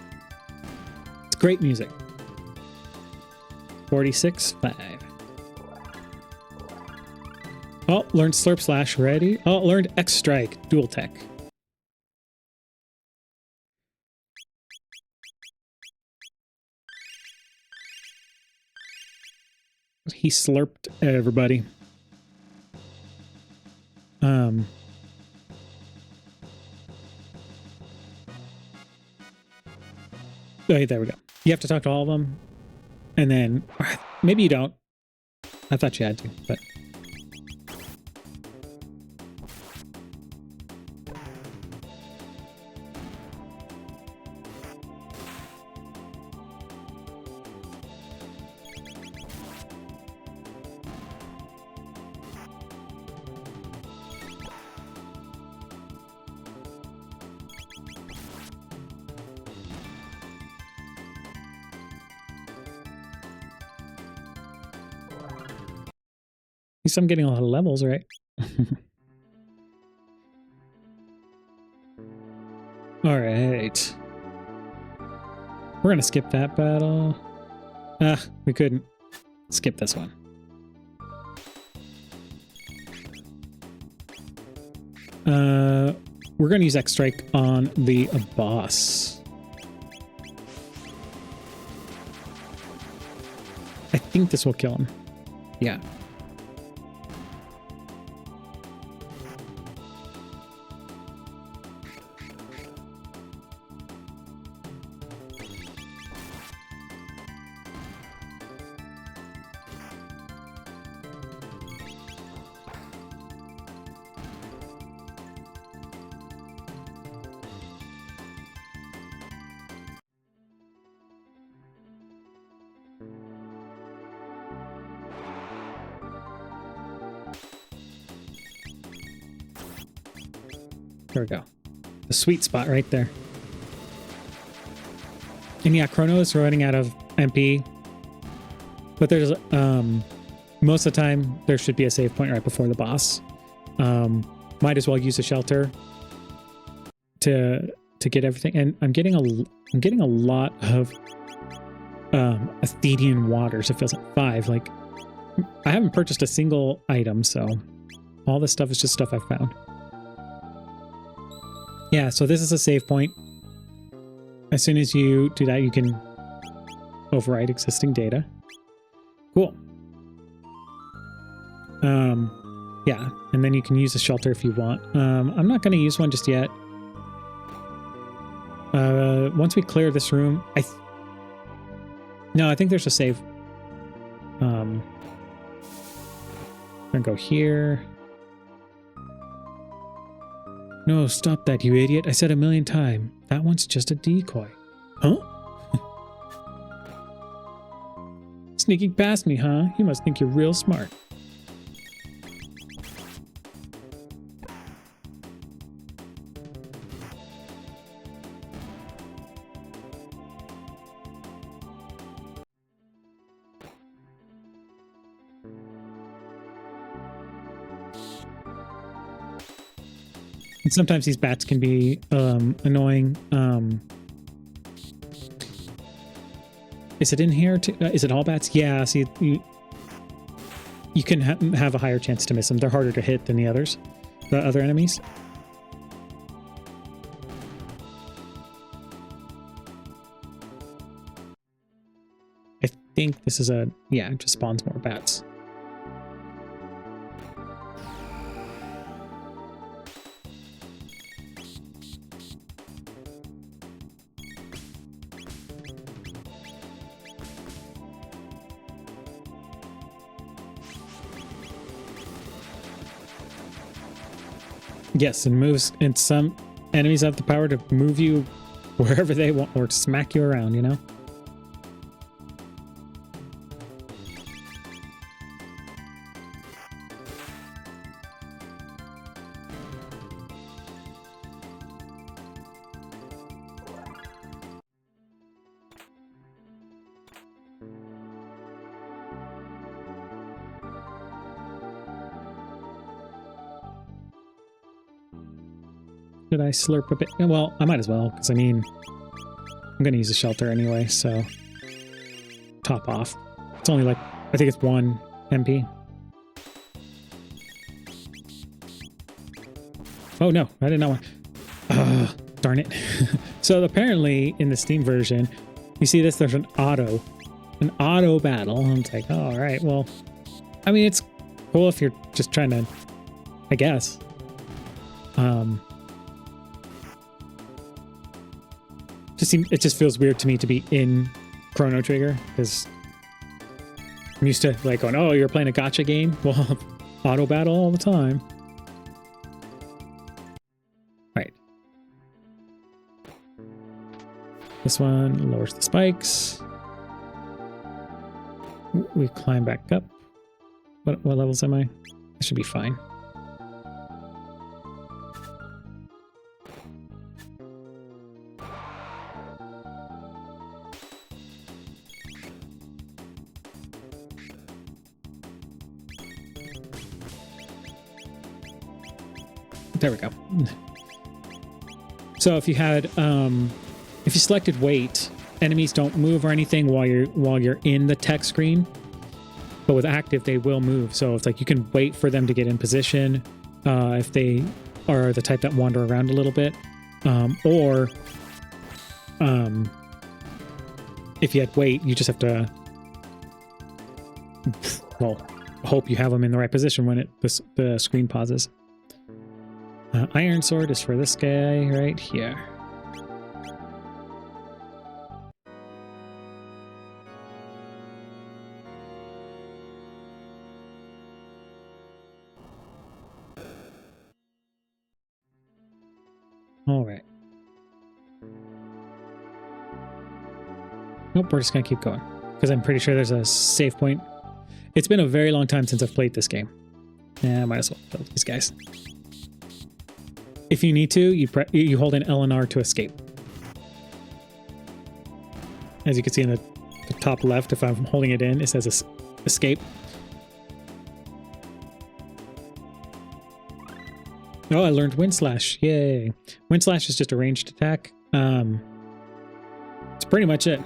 It's great music. 46.5. Oh, learned Slurp Slash already. Oh, learned X Strike, dual tech. He slurped everybody. Oh, there we go. You have to talk to all of them. And then, maybe you don't. I thought you had to, but... At least I'm getting a lot of levels, right? Alright. We're gonna skip that battle. We couldn't. Skip this one. We're gonna use X Strike on the boss. I think this will kill him. Yeah. There we go. The sweet spot right there. And yeah, Chrono is running out of MP. But there's most of the time there should be a save point right before the boss. Might as well use a shelter to get everything. And I'm getting a lot of Athenian waters. It feels like 5. Like, I haven't purchased a single item, so all this stuff is just stuff I've found. Yeah, so this is a save point. As soon as you do that, you can override existing data. Cool. Yeah, and then you can use a shelter if you want. I'm not going to use one just yet. Once we clear this room, no, I think there's a save. I'm gonna go here. No, stop that, you idiot. I said 1,000,000 times. That one's just a decoy. Huh? Sneaking past me, huh? You must think you're real smart. And sometimes these bats can be annoying. Is it in here? Is it all bats? Yeah, see, you can have a higher chance to miss them. They're harder to hit than the others, the other enemies. I think this is it just spawns more bats. Yes, and some enemies have the power to move you wherever they want or smack you around, you know? Did I slurp a bit? Well, I might as well, because I mean, I'm going to use a shelter anyway, so top off. It's only like, I think it's 1 MP. Oh no, I did not want... darn it. So apparently in the Steam version, you see this, there's an auto battle. And it's like, oh, all right, well, I mean, it's cool if you're just trying to, I guess. It just feels weird to me to be in Chrono Trigger, because I'm used to like going, oh, you're playing a gacha game? Well, auto battle all the time. Right. This one lowers the spikes. We climb back up. What levels am I? I should be fine. There we go. So if you had, if you selected wait, enemies don't move or anything while you're in the text screen. But with active, they will move. So it's like you can wait for them to get in position if they are the type that wander around a little bit, or if you had wait, you just have to, well, hope you have them in the right position when the screen pauses. Iron sword is for this guy right here. All right. Nope, we're just gonna keep going because I'm pretty sure there's a save point. It's been a very long time since I've played this game. Yeah, I might as well build these guys. If you need to, you hold an L and R to escape. As you can see in the top left, if I'm holding it in, it says escape. Oh, I learned Wind Slash. Yay. Wind Slash is just a ranged attack. It's pretty much it.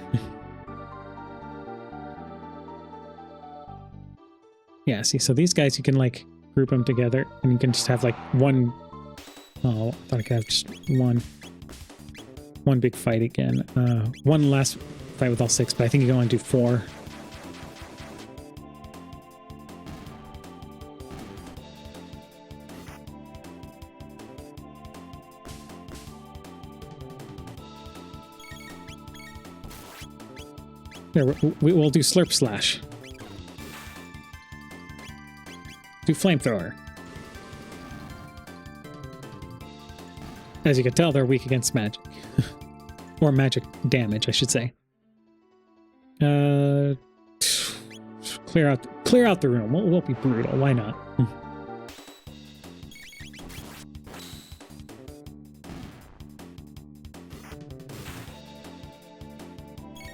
Yeah, see, so these guys, you can like group them together and you can just have like one. Oh, I thought I could have just one big fight again. One last fight with all 6, but I think you can only do 4. Here, we'll do Slurp Slash. Do Flamethrower. As you can tell, they're weak against magic. Or magic damage, I should say. Clear out the room. We'll be brutal. Why not?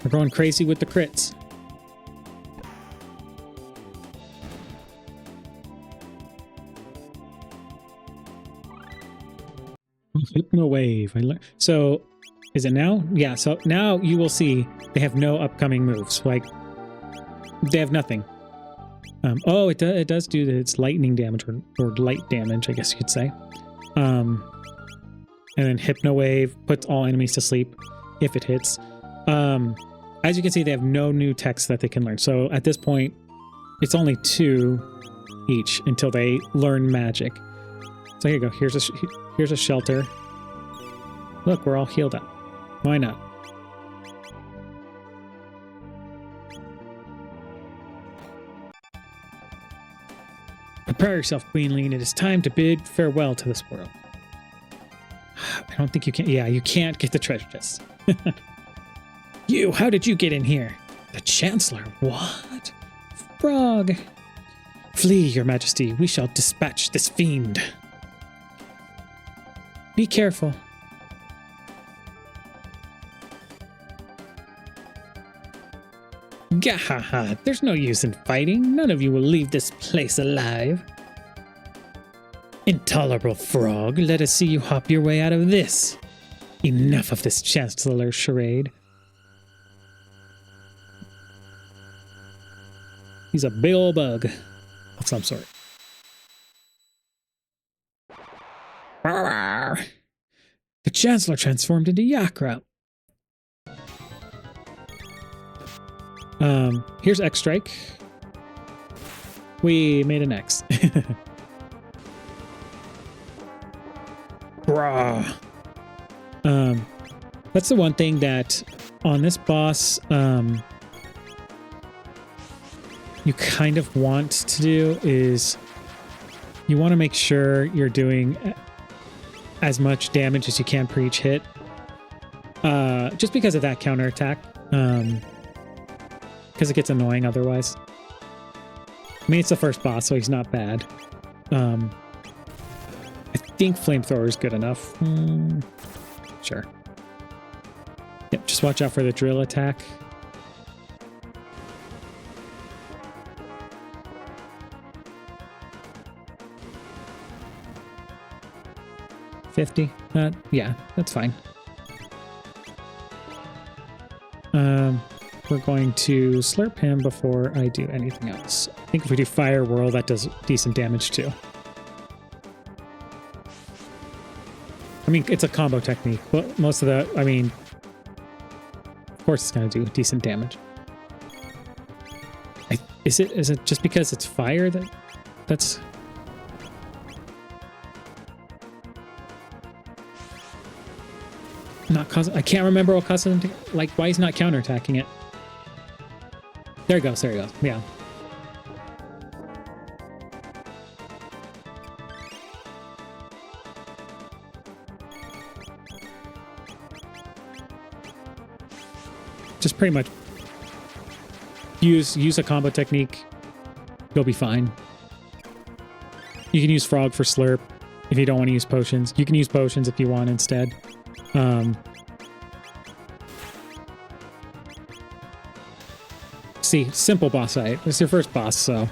We're going crazy with the crits. Hypno Wave. So, is it now? Yeah, so now you will see they have no upcoming moves. Like, they have nothing. Oh, it does do its lightning damage, or light damage, I guess you could say. And then Hypno Wave puts all enemies to sleep if it hits. As you can see, they have no new text that they can learn. So at this point, it's only 2 each until they learn magic. So here you go. Here's a shelter. Look, we're all healed up. Why not? Prepare yourself, Queenling. It is time to bid farewell to this world. I don't think you can. Yeah, you can't get the treasure chest. You, how did you get in here? The Chancellor? What? Frog. Flee, your majesty. We shall dispatch this fiend. Be careful. Gahaha, there's no use in fighting. None of you will leave this place alive. Intolerable frog, let us see you hop your way out of this. Enough of this Chancellor charade. He's a big old bug of some sort. The Chancellor transformed into Yakra. Here's X Strike. We made an X. Brah. That's the one thing that on this boss, you kind of want to do is you want to make sure you're doing as much damage as you can per each hit. Just because of that counterattack. Because it gets annoying otherwise. I mean, it's the first boss, so he's not bad. I think Flamethrower is good enough. Sure. Yep, just watch out for the drill attack. $50. Yeah, that's fine. We're going to slurp him before I do anything else. I think if we do Fire Whirl, that does decent damage too. I mean, it's a combo technique, but most of the, I mean, of course it's going to do decent damage. Is it just because it's fire that's... Not causing... I can't remember what causes him to... Like, why he's not counterattacking it. There he goes, there he goes. Yeah. Just pretty much use a combo technique. You'll be fine. You can use Frog for Slurp if you don't want to use potions. You can use potions if you want instead. See, simple boss fight. It's your first boss, so.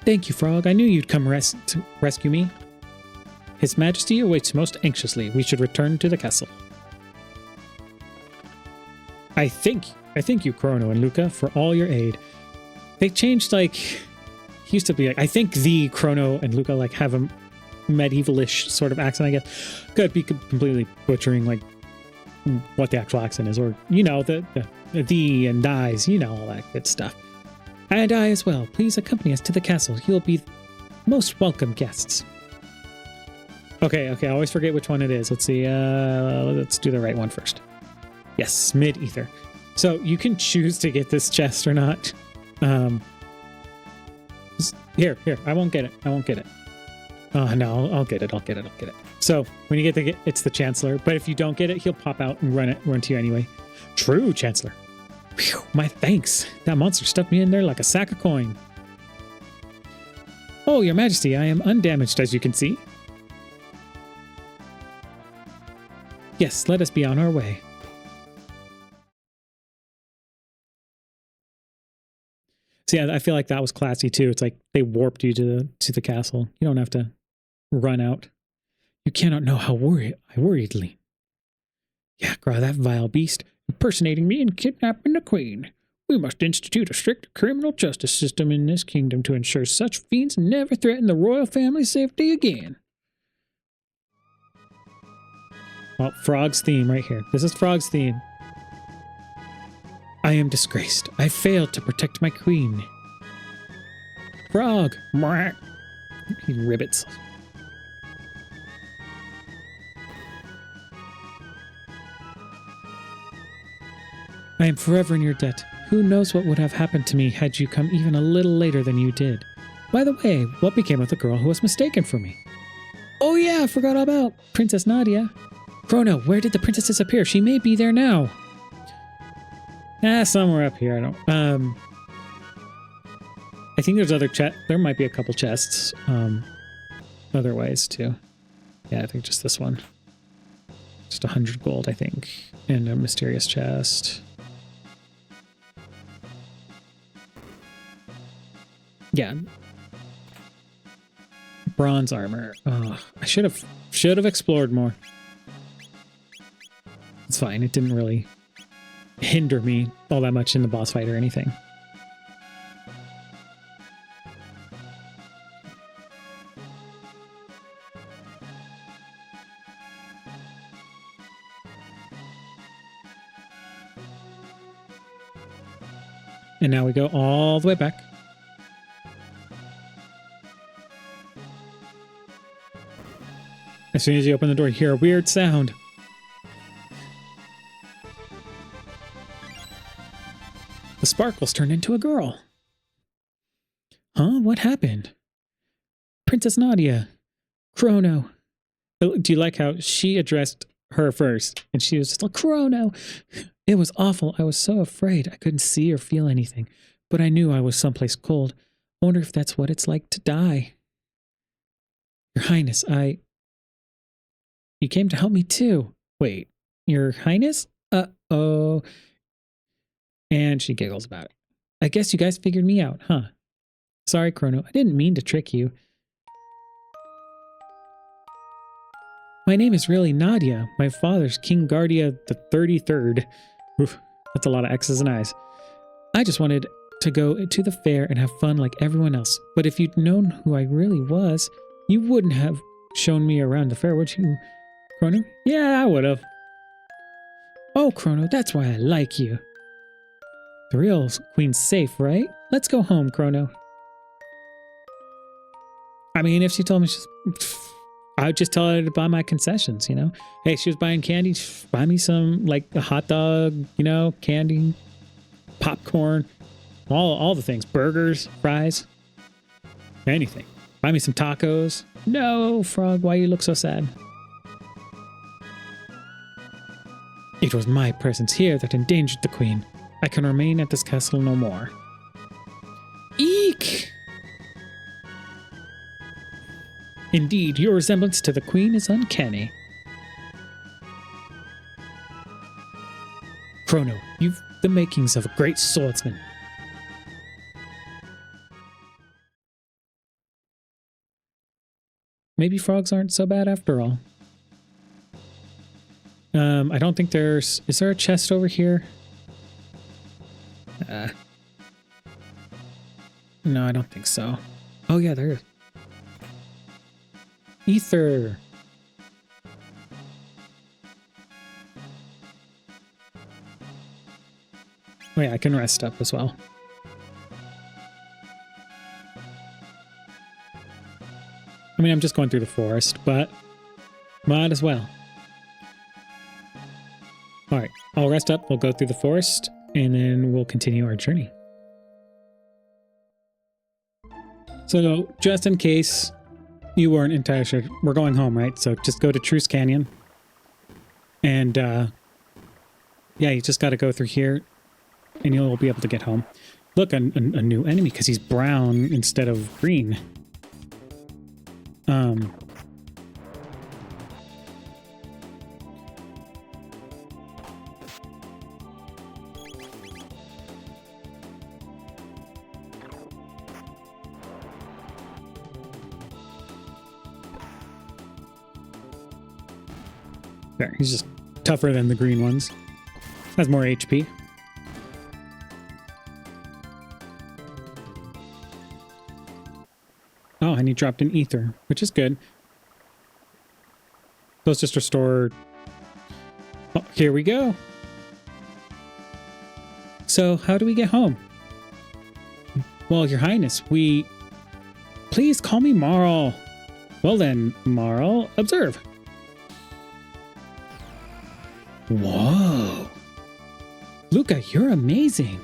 Thank you, Frog. I knew you'd come to rescue me. His Majesty awaits most anxiously. We should return to the castle. I thank you, Chrono and Luca, for all your aid. They changed, like... Used to be like... I think the Chrono and Luca, like, have a medievalish sort of accent, I guess. Could be completely butchering, like, what the actual accent is, or, you know, the thee and thys, you know, all that good stuff. And I as well. Please accompany us to the castle. You'll be most welcome guests. Okay, I always forget which one it is. Let's see. Let's do the right one first. Yes, mid-ether. So you can choose to get this chest or not. Here. I won't get it. Oh, no, I'll get it. So when you get it's the Chancellor. But if you don't get it, he'll pop out and run to you anyway. True, Chancellor. Phew, my thanks. That monster stuffed me in there like a sack of coin. Oh, Your Majesty, I am undamaged, as you can see. Yes, let us be on our way. See, I feel like that was classy too. It's like they warped you to the castle. You don't have to run out. You cannot know how I worriedly. Yeah, grah, that vile beast, impersonating me and kidnapping the queen. We must institute a strict criminal justice system in this kingdom to ensure such fiends never threaten the royal family's safety again. Well, Frog's theme right here. This is Frog's theme. I am disgraced. I failed to protect my queen. Frog. He ribbits. I am forever in your debt. Who knows what would have happened to me had you come even a little later than you did. By the way, what became of the girl who was mistaken for me? Oh yeah, I forgot all about Princess Nadia. Chrono, where did the princess disappear? She may be there now. Somewhere up here. I don't. I think there's other there might be a couple chests. Other ways too. Yeah, I think just this one. Just 100 gold, I think, and a mysterious chest. Yeah. Bronze armor. Oh, I should have explored more. It's fine. It didn't really hinder me all that much in the boss fight or anything. And now we go all the way back. As soon as you open the door, you hear a weird sound. The sparkles turned into a girl. Huh? What happened? Princess Nadia. Chrono. Do you like how she addressed her first? And she was just like, Chrono. It was awful. I was so afraid. I couldn't see or feel anything. But I knew I was someplace cold. I wonder if that's what it's like to die. Your Highness, You came to help me too. Wait, Your Highness? Uh-oh. And she giggles about it. I guess you guys figured me out, huh? Sorry, Chrono. I didn't mean to trick you. My name is really Nadia. My father's King Guardia the 33rd. Oof, that's a lot of X's and I's. I just wanted to go to the fair and have fun like everyone else. But if you'd known who I really was, you wouldn't have shown me around the fair, would you, Chrono? Yeah, I would have. Oh, Chrono, that's why I like you. The real queen's safe, right? Let's go home, Chrono. I mean, if she told me I would just tell her to buy my concessions, you know? Hey, she was buying candy, buy me some, like, a hot dog, you know, candy, popcorn, all the things. Burgers, fries, anything. Buy me some tacos. No, Frog, why you look so sad? It was my presence here that endangered the queen. I can remain at this castle no more. Eek! Indeed, your resemblance to the queen is uncanny. Chrono, you've the makings of a great swordsman. Maybe frogs aren't so bad after all. I don't think is there a chest over here? No, I don't think so. Oh yeah, there is. Ether. Oh yeah, I can rest up as well. I mean, I'm just going through the forest, but might as well. All right, I'll rest up. We'll go through the forest, and then we'll continue our journey. So, just in case you weren't entirely sure, we're going home, right? So just go to Truce Canyon. And, yeah, you just got to go through here, and you'll be able to get home. Look, a new enemy, because he's brown instead of green. There, he's just tougher than the green ones. Has more HP. Oh, and he dropped an ether, which is good. Those just restore... Oh, here we go. So, how do we get home? Well, Your Highness, we... Please call me Marl. Well then, Marl, observe. Whoa. Luca, you're amazing.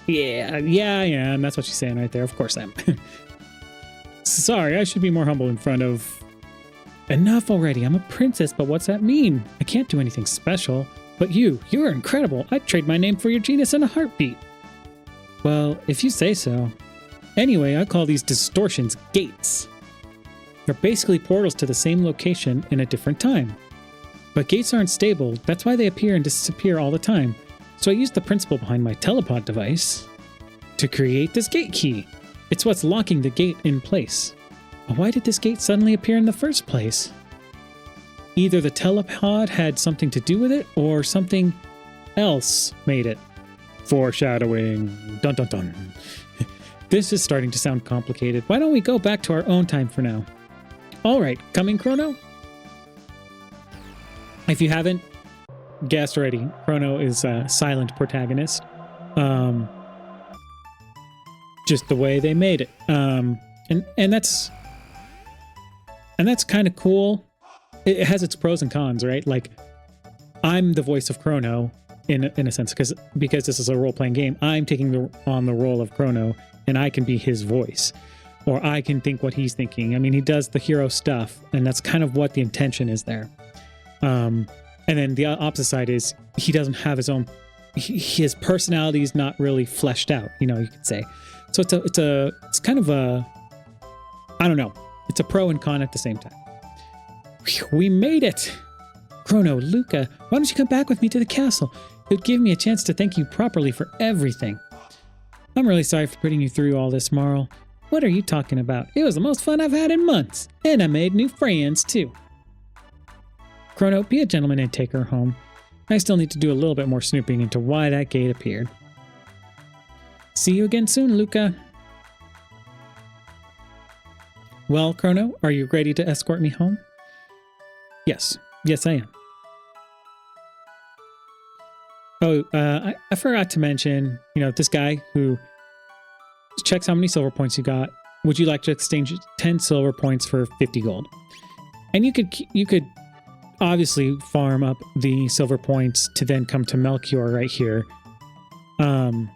Yeah, I am. That's what she's saying right there. Of course I am. Sorry, I should be more humble in front of... Enough already. I'm a princess, but what's that mean? I can't do anything special. But you're incredible. I'd trade my name for your genus in a heartbeat. Well, if you say so. Anyway, I call these distortions gates. They're basically portals to the same location in a different time. But gates aren't stable. That's why they appear and disappear all the time. So I used the principle behind my telepod device to create this gate key. It's what's locking the gate in place. But why did this gate suddenly appear in the first place? Either the telepod had something to do with it, or something else made it. Foreshadowing. Dun dun dun. This is starting to sound complicated. Why don't we go back to our own time for now? Alright, coming, Chrono? If you haven't guessed already, Chrono is a silent protagonist. Just the way they made it. And that's kind of cool. It has its pros and cons, right? Like, I'm the voice of Chrono in a sense, because this is a role-playing game. I'm taking on the role of Chrono, and I can be his voice, or I can think what he's thinking. I mean, he does the hero stuff, and that's kind of what the intention is there. And then the opposite side is he doesn't have his own. His personality is not really fleshed out, you could say. So it's kind of a, I don't know. It's a pro and con at the same time. We made it! Chrono, Luca, why don't you come back with me to the castle? It would give me a chance to thank you properly for everything. I'm really sorry for putting you through all this, Marl. What are you talking about? It was the most fun I've had in months, and I made new friends, too. Chrono, be a gentleman and take her home. I still need to do a little bit more snooping into why that gate appeared. See you again soon, Luca. Well, Chrono, are you ready to escort me home? Yes. Yes, I am. Oh, I forgot to mention, this guy who checks how many silver points you got. Would you like to exchange 10 silver points for 50 gold? And you could obviously farm up the silver points to then come to Melchior right here. To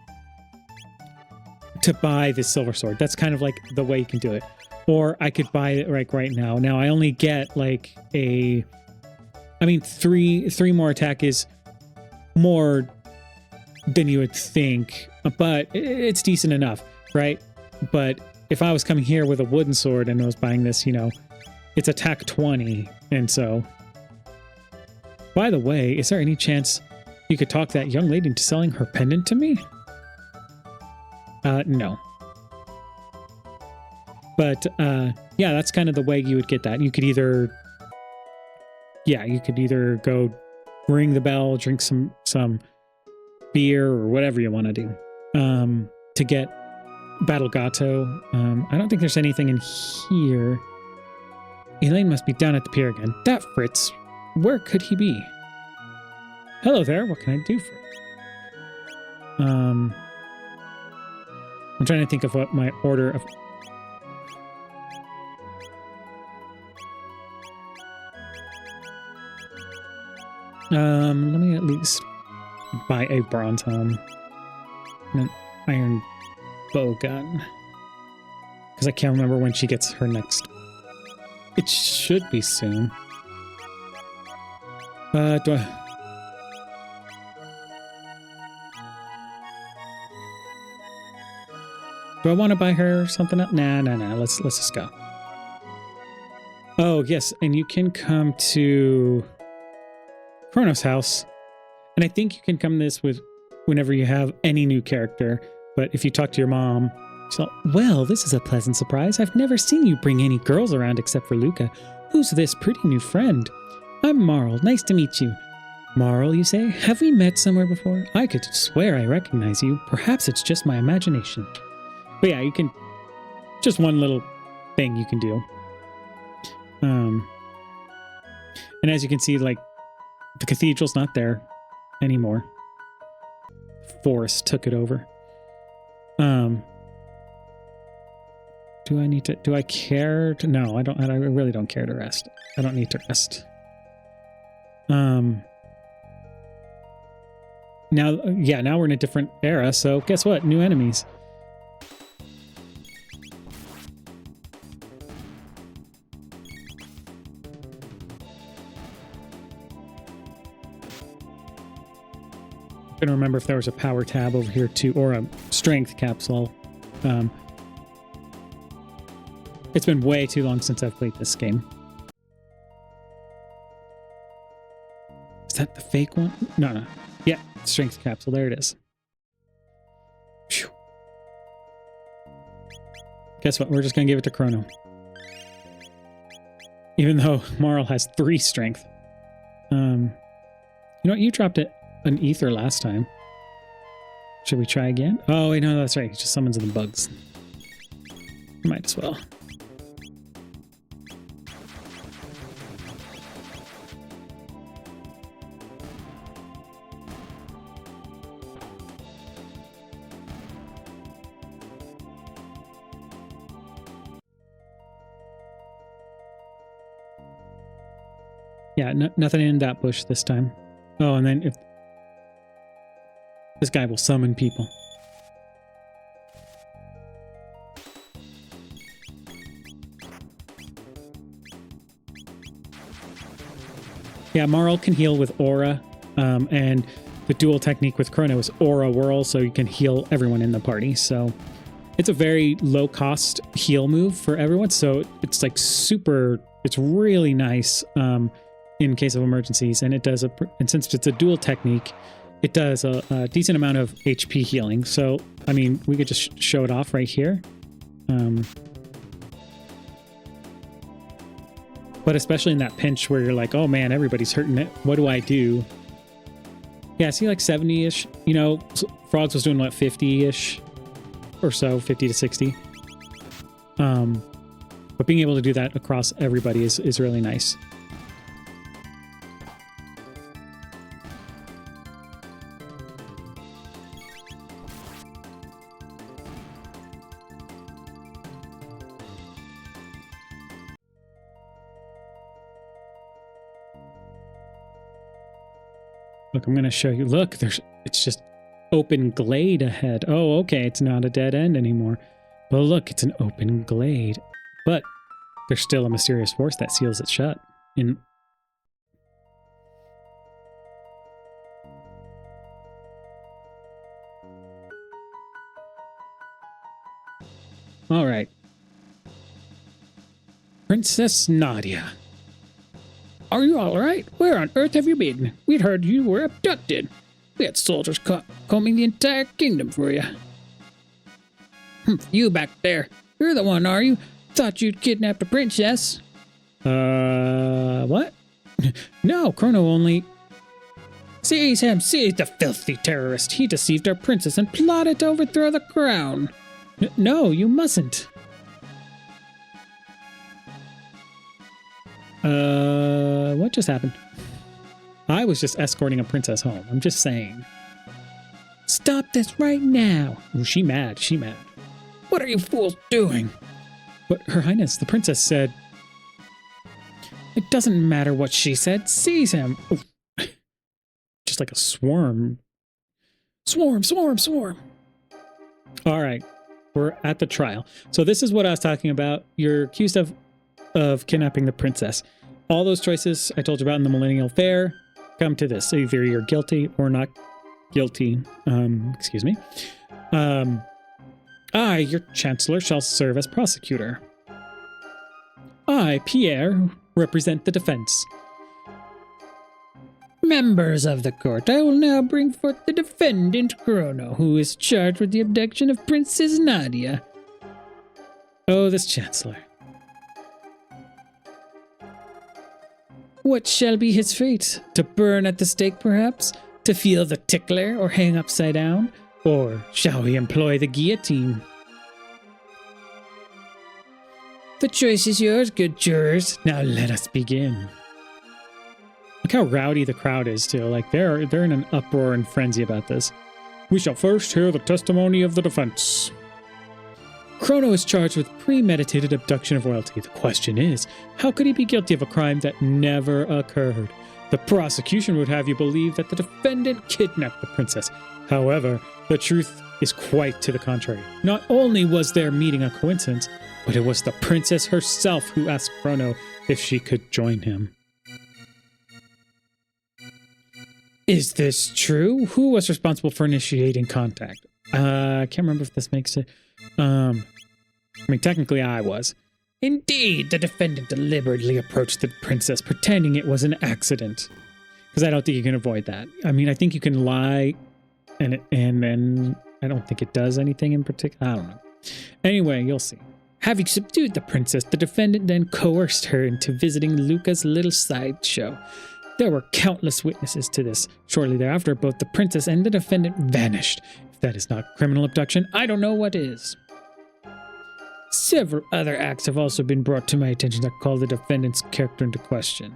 buy this silver sword. That's kind of like the way you can do it. Or I could buy it right now. Now I only get like three more attack is more than you would think, but it's decent enough, right? But if I was coming here with a wooden sword and I was buying this, it's attack 20. And so, by the way, is there any chance you could talk that young lady into selling her pendant to me? No. But, yeah, that's kind of the way you would get that. You could either go ring the bell, drink some beer or whatever you want to do, to get Battle Gato. I don't think there's anything in here. Elaine must be down at the pier again. That Fritz, where could he be? Hello there, what can I do for you? I'm trying to think of what my order of... let me at least buy a bronze helm and an iron bow gun. Because I can't remember when she gets her next. It should be soon. Do I want to buy her something else? Nah. Let's just go. Oh, yes. And you can come to Chrono's house. And I think you can come this with whenever you have any new character. But if you talk to your mom, so, well, this is a pleasant surprise. I've never seen you bring any girls around except for Luca. Who's this pretty new friend? I'm Marl. Nice to meet you. Marl, you say? Have we met somewhere before? I could swear I recognize you. Perhaps it's just my imagination. But yeah, you can... Just one little thing you can do. And as you can see, like, the cathedral's not there anymore. Forest took it over. Do I need to... Do I care to... No, I don't. I really don't care to rest. I don't need to rest. Now, yeah, now we're in a different era, so guess what? New enemies. I'm gonna remember if there was a power tab over here too, or a strength capsule. It's been way too long since I've played this game. Is that the fake one? No. Yeah, strength capsule. There it is. Phew. Guess what? We're just going to give it to Chrono. Even though Marl has 3 strength. You know what? You dropped an ether last time. Should we try again? Oh, wait, no, that's right. He just summons the bugs. Might as well. Yeah, nothing in that bush this time. Oh, and then if... This guy will summon people. Yeah, Marl can heal with Aura, and the dual technique with Chrono is Aura Whirl, so you can heal everyone in the party. So it's a very low-cost heal move for everyone, so it's like super... It's really nice in case of emergencies, and it does and since it's a dual technique, it does a decent amount of HP healing. So, I mean, we could just show it off right here. But especially in that pinch where you're like, oh man, everybody's hurting it. What do I do? Yeah, see, like 70-ish. You know, Frogs was doing, what, 50-ish or so, 50 to 60. But being able to do that across everybody is really nice. Look, I'm going to show you. Look, it's just open glade ahead. Oh, okay, it's not a dead end anymore. But look, it's an open glade. But there's still a mysterious force that seals it shut. All right. Princess Nadia. Are you all right? Where on earth have you been? We'd heard you were abducted. We had soldiers combing the entire kingdom for you. You back there. You're the one, are you? Thought you'd kidnapped a princess. What? No, Chrono only... Seize him! Seize the filthy terrorist! He deceived our princess and plotted to overthrow the crown. No, you mustn't. What just happened? I was just escorting a princess home. I'm just saying. Stop about this right now. Ooh, she mad. What are you fools doing? But Her Highness, the princess said... It doesn't matter what she said. Seize him. Oof. Just like a swarm. Swarm. All right. We're at the trial. So this is what I was talking about. You're accused of kidnapping the princess. All those choices I told you about in the Millennial Fair come to this. Either you're guilty or not guilty. Excuse me. I, your chancellor, shall serve as prosecutor. I, Pierre, represent the defense. Members of the court, I will now bring forth the defendant, Chrono, who is charged with the abduction of Princess Nadia. Oh, this chancellor. What shall be his fate? To burn at the stake, perhaps? To feel the tickler, or hang upside down? Or shall we employ the guillotine? The choice is yours, good jurors. Now let us begin. Look how rowdy the crowd is, too. Like, they're in an uproar and frenzy about this. We shall first hear the testimony of the defense. Chrono is charged with premeditated abduction of royalty. The question is, how could he be guilty of a crime that never occurred? The prosecution would have you believe that the defendant kidnapped the princess. However, the truth is quite to the contrary. Not only was their meeting a coincidence, but it was the princess herself who asked Chrono if she could join him. Is this true? Who was responsible for initiating contact? I can't remember if this makes it... I mean, technically I was. Indeed, the defendant deliberately approached the princess, pretending it was an accident. Because I don't think you can avoid that. I mean, I think you can lie, and then I don't think it does anything in particular. I don't know. Anyway, you'll see. Having subdued the princess, the defendant then coerced her into visiting Luca's little sideshow. There were countless witnesses to this. Shortly thereafter, both the princess and the defendant vanished. If that is not criminal abduction, I don't know what is. Several other acts have also been brought to my attention that call the defendant's character into question.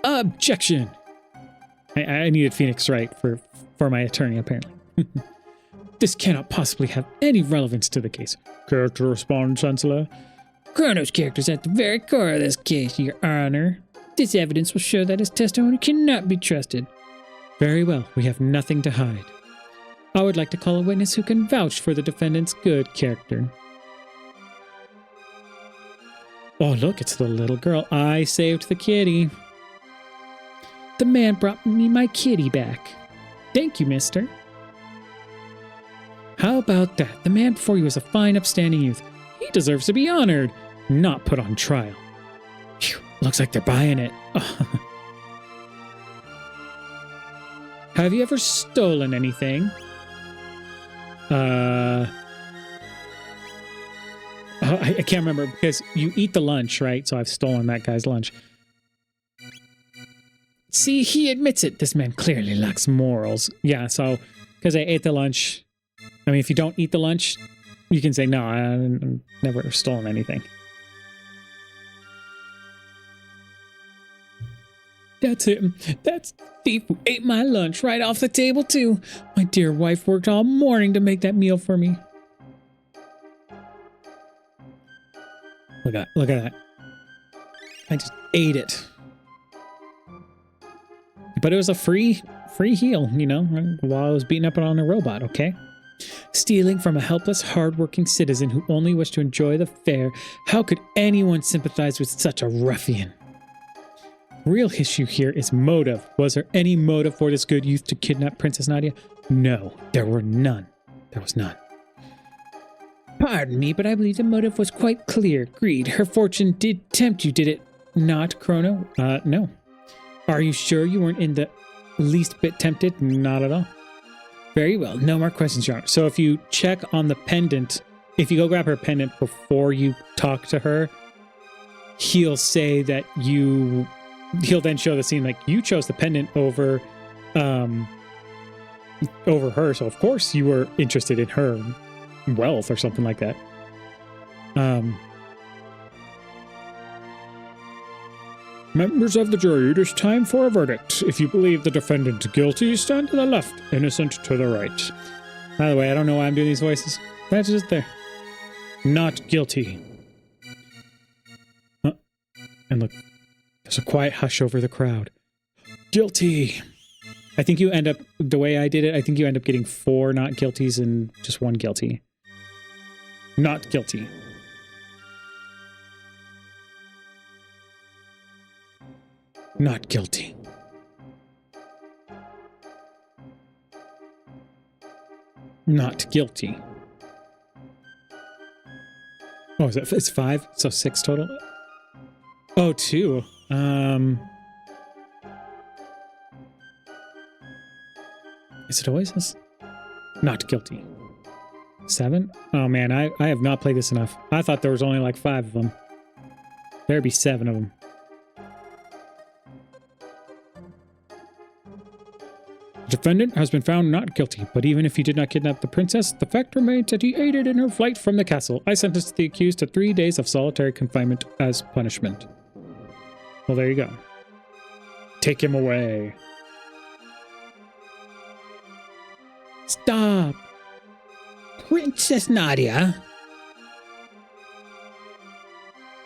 Objection! I needed Phoenix Wright for my attorney, apparently. This cannot possibly have any relevance to the case. Care to respond, Chancellor? Chrono's character is at the very core of this case, Your Honor. This evidence will show that his testimony cannot be trusted. Very well, we have nothing to hide. I would like to call a witness who can vouch for the defendant's good character. Oh, look, it's the little girl. I saved the kitty. The man brought me my kitty back. Thank you, mister. How about that? The man before you was a fine, upstanding youth. He deserves to be honored, not put on trial. Phew, looks like they're buying it. Have you ever stolen anything? I can't remember because you eat the lunch, right? So I've stolen that guy's lunch. See, he admits it. This man clearly lacks morals. Yeah, so because I ate the lunch. I mean, if you don't eat the lunch, you can say, no, I've never stolen anything. That's him. That's the thief who ate my lunch right off the table, too. My dear wife worked all morning to make that meal for me. Look at that. I just ate it. But it was a free heal, you know, while I was beating up on a robot, okay? Stealing from a helpless, hard-working citizen who only wished to enjoy the fair. How could anyone sympathize with such a ruffian? Real issue here is motive. Was there any motive for this good youth to kidnap Princess Nadia? No, there were none. There was none. Pardon me, but I believe the motive was quite clear. Greed. Her fortune did tempt you, did it not, Chrono? No. Are you sure you weren't in the least bit tempted? Not at all. Very well. No more questions, Your Honor. So if you check on the pendant, if you go grab her pendant before you talk to her, he'll say that he'll then show the scene like you chose the pendant over her. So of course you were interested in her wealth or something like that. Members of the jury, it is time for a verdict. If you believe the defendant guilty, stand to the left, innocent to the right. By the way, I don't know why I'm doing these voices. That's just there. Not guilty. And look, there's a quiet hush over the crowd. Guilty. I think you end up, the way I did it, I think you end up getting 4 not guilties and just 1 guilty. Not guilty. Not guilty. Not guilty. Oh, is it? It's 5? So 6 total? Oh, 2. Is it always this? Not guilty. 7? Oh man, I have not played this enough. I thought there was only like 5 of them. There'd be 7 of them. The defendant has been found not guilty, but even if he did not kidnap the princess, the fact remains that he aided in her flight from the castle. I sentence the accused to 3 days of solitary confinement as punishment. Well, there you go. Take him away. Stop! Princess Nadia?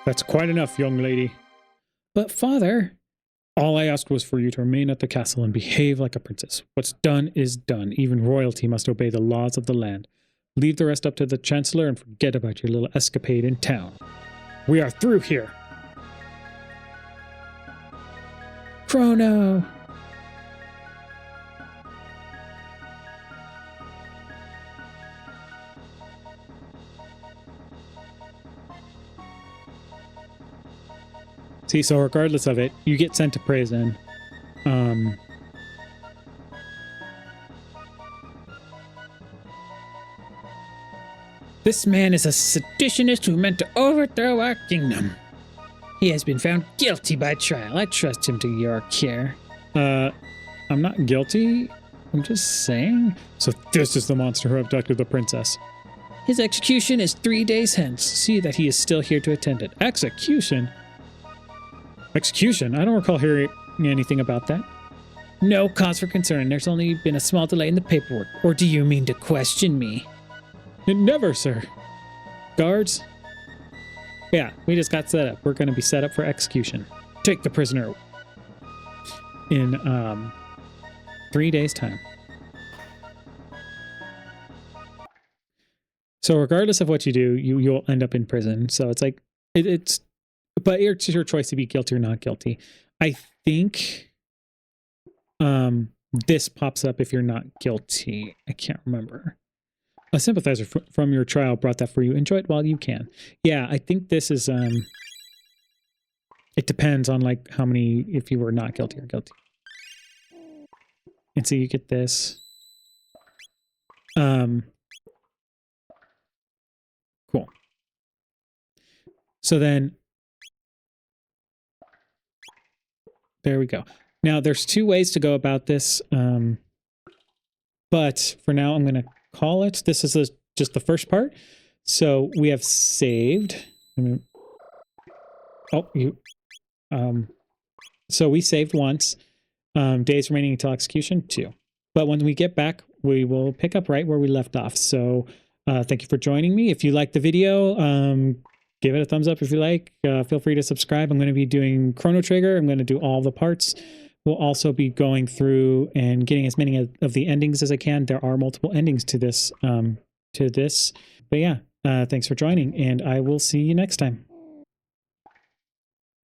That's quite enough, young lady. But father... All I asked was for you to remain at the castle and behave like a princess. What's done is done. Even royalty must obey the laws of the land. Leave the rest up to the chancellor and forget about your little escapade in town. We are through here. Chrono! See, so regardless of it, you get sent to prison. This man is a seditionist who meant to overthrow our kingdom. He has been found guilty by trial. I trust him to your care. I'm not guilty. I'm just saying. So this is the monster who abducted the princess. His execution is 3 days hence. See that he is still here to attend it. Execution? Execution? I don't recall hearing anything about that. No cause for concern. There's only been a small delay in the paperwork. Or do you mean to question me? Never, sir. Guards? Yeah, we just got set up. We're going to be set up for execution. Take the prisoner in 3 days' time. So regardless of what you do, you'll end up in prison. So it's like but it's your choice to be guilty or not guilty. I think this pops up if you're not guilty. I can't remember. A sympathizer from your trial brought that for you. Enjoy it while you can. Yeah, I think this is it depends on like how many, if you were not guilty or guilty. And so you get this. Cool. So then there we go. Now, there's 2 ways to go about this, but for now, I'm going to call it. This is just the first part. So we have saved. So we saved once. Days remaining until execution, 2. But when we get back, we will pick up right where we left off. So thank you for joining me. If you like the video, give it a thumbs up if you like. Feel free to subscribe. I'm going to be doing Chrono Trigger. I'm going to do all the parts. We'll also be going through and getting as many of the endings as I can. There are multiple endings to this. But yeah, thanks for joining, and I will see you next time.